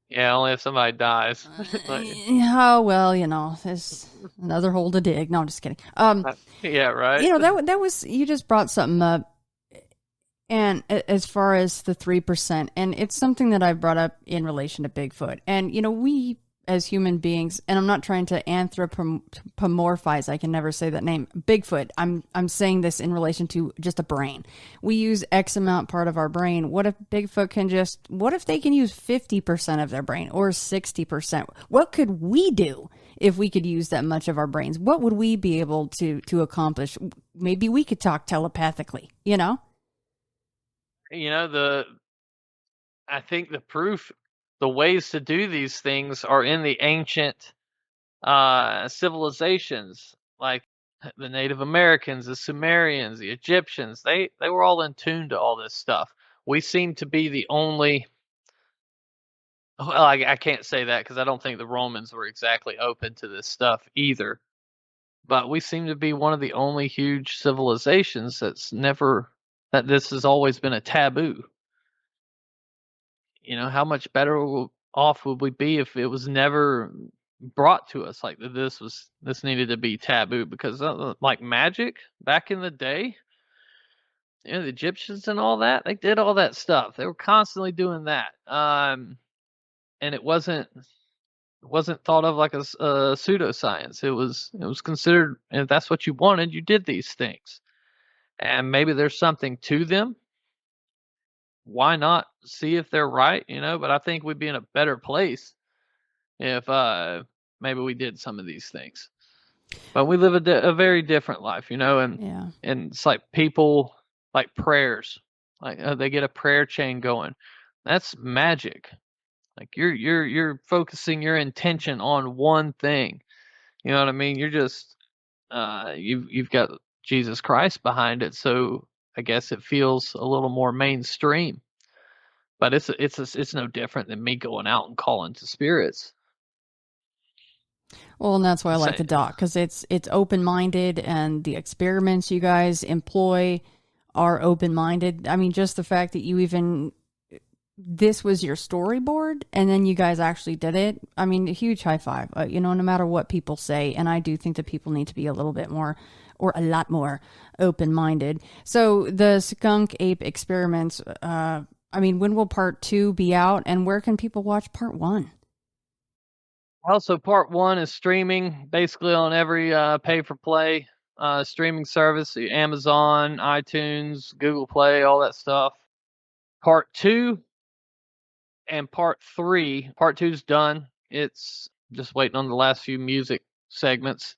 Yeah, only if somebody dies. Oh well, there's another hole to dig. No, I'm just kidding. Yeah, right. That was, you just brought something up, and as far as the 3%, and it's something that I've brought up in relation to Bigfoot, and we as human beings, and I'm not trying to anthropomorphize, I can never say that name, Bigfoot. I'm saying this in relation to just a brain. We use X amount part of our brain. What if Bigfoot what if they can use 50% of their brain or 60%? What could we do if we could use that much of our brains? What would we be able to accomplish? Maybe we could talk telepathically, I think the proof, the ways to do these things are in the ancient civilizations, like the Native Americans, the Sumerians, the Egyptians. They were all in tune to all this stuff. We seem to be the only. Well, I can't say that because I don't think the Romans were exactly open to this stuff either. But we seem to be one of the only huge civilizations that this has always been a taboo. How much better off would we be if it was never brought to us like this needed to be taboo? Because like magic back in the day, the Egyptians and all that, they did all that stuff. They were constantly doing that, and it wasn't thought of like a pseudoscience. It was considered, if that's what you wanted, you did these things, and maybe there's something to them. Why not see if they're right, but I think we'd be in a better place if maybe we did some of these things. But we live a very different life, and it's like people, like prayers, like they get a prayer chain going. That's magic. Like you're focusing your intention on one thing. You know what I mean? You're just you've got Jesus Christ behind it, so I guess it feels a little more mainstream, but it's no different than me going out and calling to spirits. Well, and that's why I like the doc, because it's open-minded, and the experiments you guys employ are open-minded. I mean, just the fact that this was your storyboard, and then you guys actually did it. I mean, a huge high five, no matter what people say. And I do think that people need to be a little bit more, or a lot more, open-minded. So the Skunk Ape Experiments, when will part 2 be out, and where can people watch part 1? Also, part 1 is streaming basically on every pay-for-play streaming service, Amazon, iTunes, Google Play, all that stuff. Part 2 and Part 3. Part 2's done. It's just waiting on the last few music segments.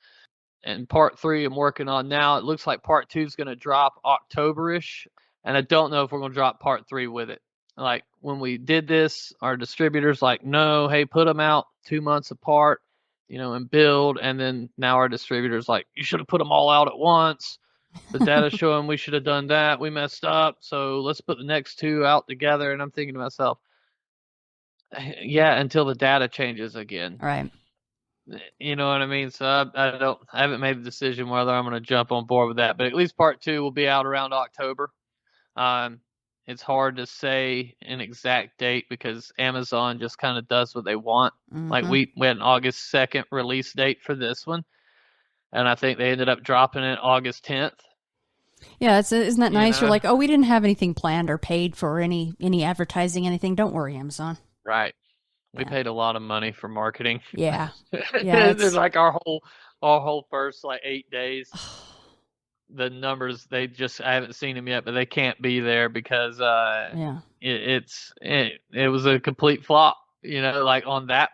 And Part 3 I'm working on now. It looks like Part 2 is going to drop October-ish. And I don't know if we're going to drop Part 3 with it. Like, when we did this, our distributors like, no, hey, put them out 2 months apart, and build. And then now our distributors like, you should have put them all out at once. The data's showing we should have done that. We messed up. So let's put the next 2 out together. And I'm thinking to myself, yeah, until the data changes again. Right. You know what I mean? So I haven't made the decision whether I'm going to jump on board with that. But at least Part 2 will be out around October. It's hard to say an exact date because Amazon just kind of does what they want. Mm-hmm. Like we had an August 2nd release date for this one, and I think they ended up dropping it August 10th. Yeah, isn't that nice? You're like, oh, we didn't have anything planned or paid for any advertising, anything. Don't worry, Amazon. Right. We Yeah. paid a lot of money for marketing. Yeah. Yeah. It's like our whole first 8 days. The numbers, I haven't seen them yet, but they can't be there because Yeah. it was a complete flop, on that.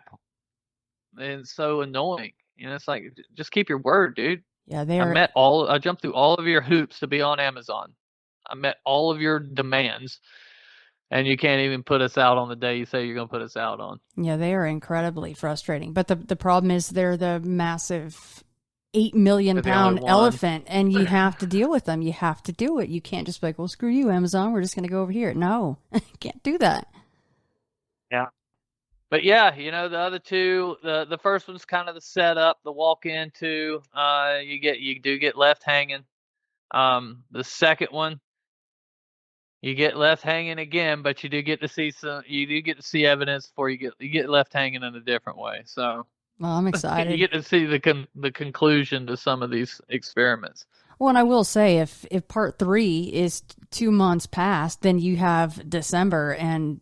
And it's so annoying. It's like, just keep your word, dude. Yeah, I jumped through all of your hoops to be on Amazon. I met all of your demands, and you can't even put us out on the day you say you're going to put us out on. Yeah, they are incredibly frustrating. But the problem is they're the massive 8 million pound elephant, and you have to deal with them. You have to do it. You can't just be like, well, screw you, Amazon. We're just going to go over here. No, can't do that. Yeah. But yeah, the other 2, the first one's kind of the setup, the walk into, you do get left hanging. The second one, you get left hanging again, but you do get to see evidence before you get left hanging in a different way. So, well, I'm excited. You get to see the conclusion to some of these experiments. Well, and I will say, if Part 3 is 2 months past, then you have December, and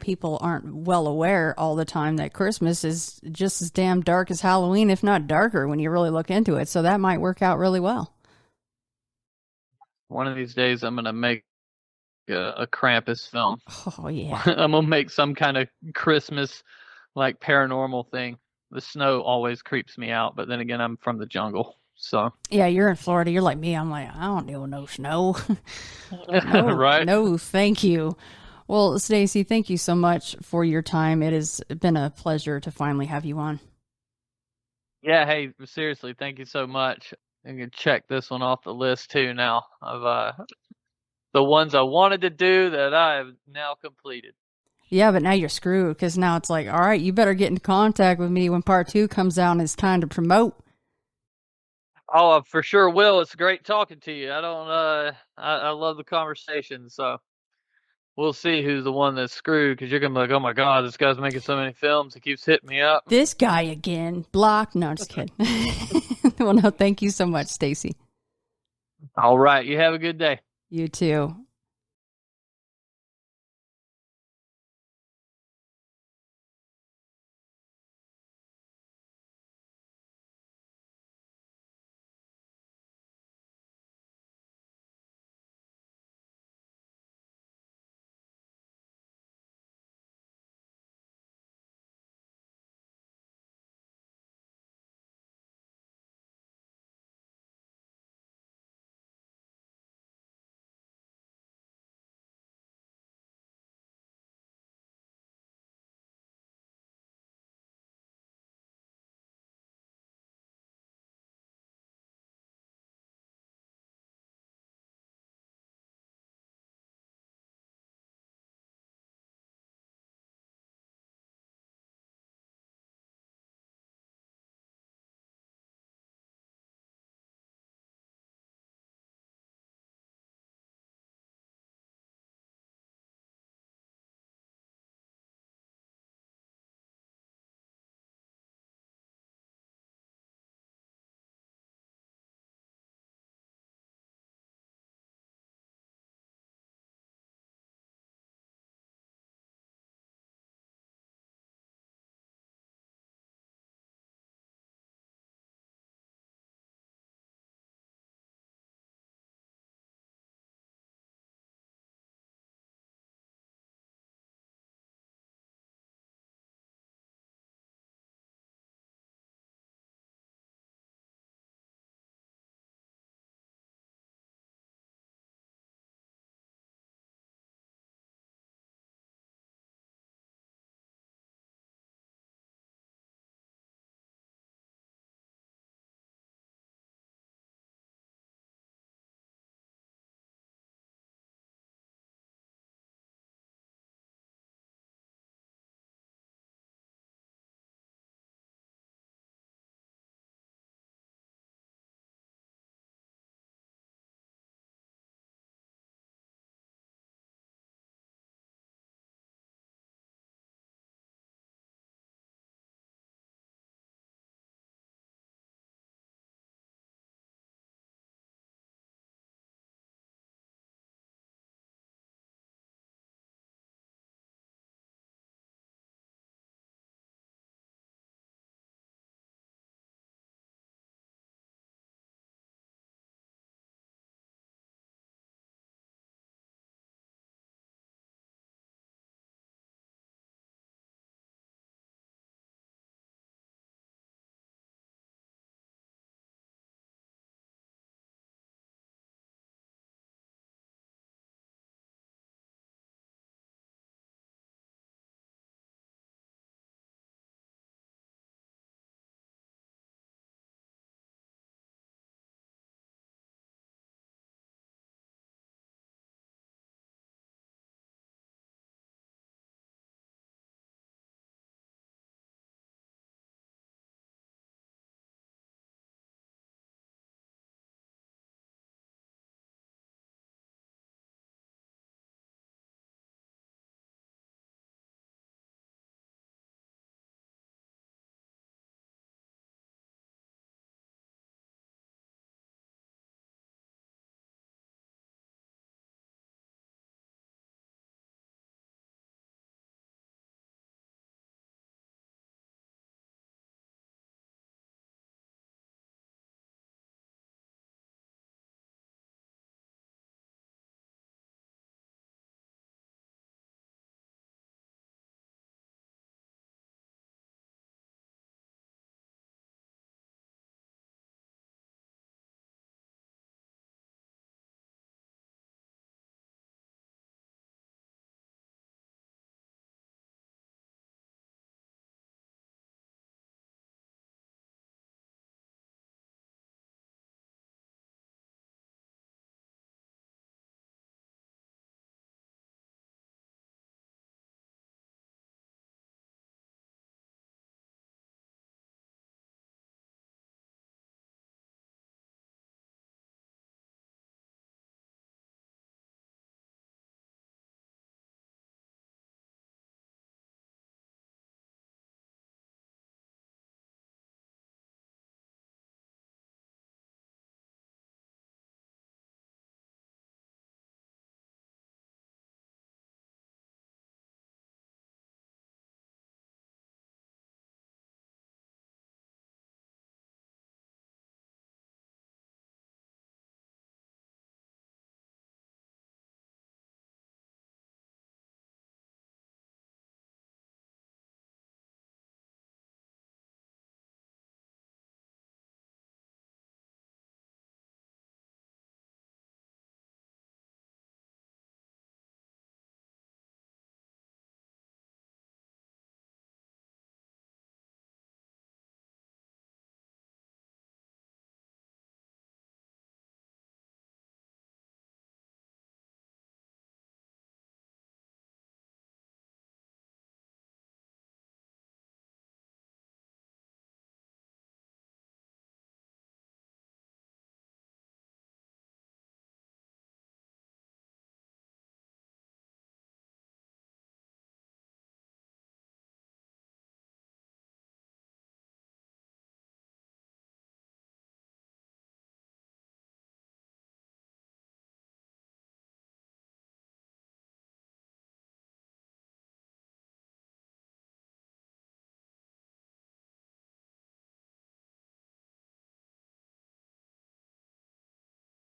people aren't well aware all the time that Christmas is just as damn dark as Halloween, if not darker, when you really look into it. So that might work out really well. One of these days, I'm gonna make a Krampus film. Oh yeah. I'm gonna make some kind of Christmas paranormal thing. The snow always creeps me out, but then again, I'm from the jungle, so. Yeah, you're in Florida. You're like me. I'm like, I don't deal with no snow. No, right? No, thank you. Well, Stacy, thank you so much for your time. It has been a pleasure to finally have you on. Yeah, hey, seriously, thank you so much. I can check this one off the list too now of the ones I wanted to do that I have now completed. Yeah, but now you're screwed because now it's like, all right, you better get in contact with me when Part 2 comes out and it's time to promote. Oh, I for sure will. It's great talking to you. I love the conversation, so we'll see who's the one that's screwed because you're going to be like, oh my God, this guy's making so many films. He keeps hitting me up. This guy again. Block. No, just kidding. Well, no, thank you so much, Stacy. All right. You have a good day. You too.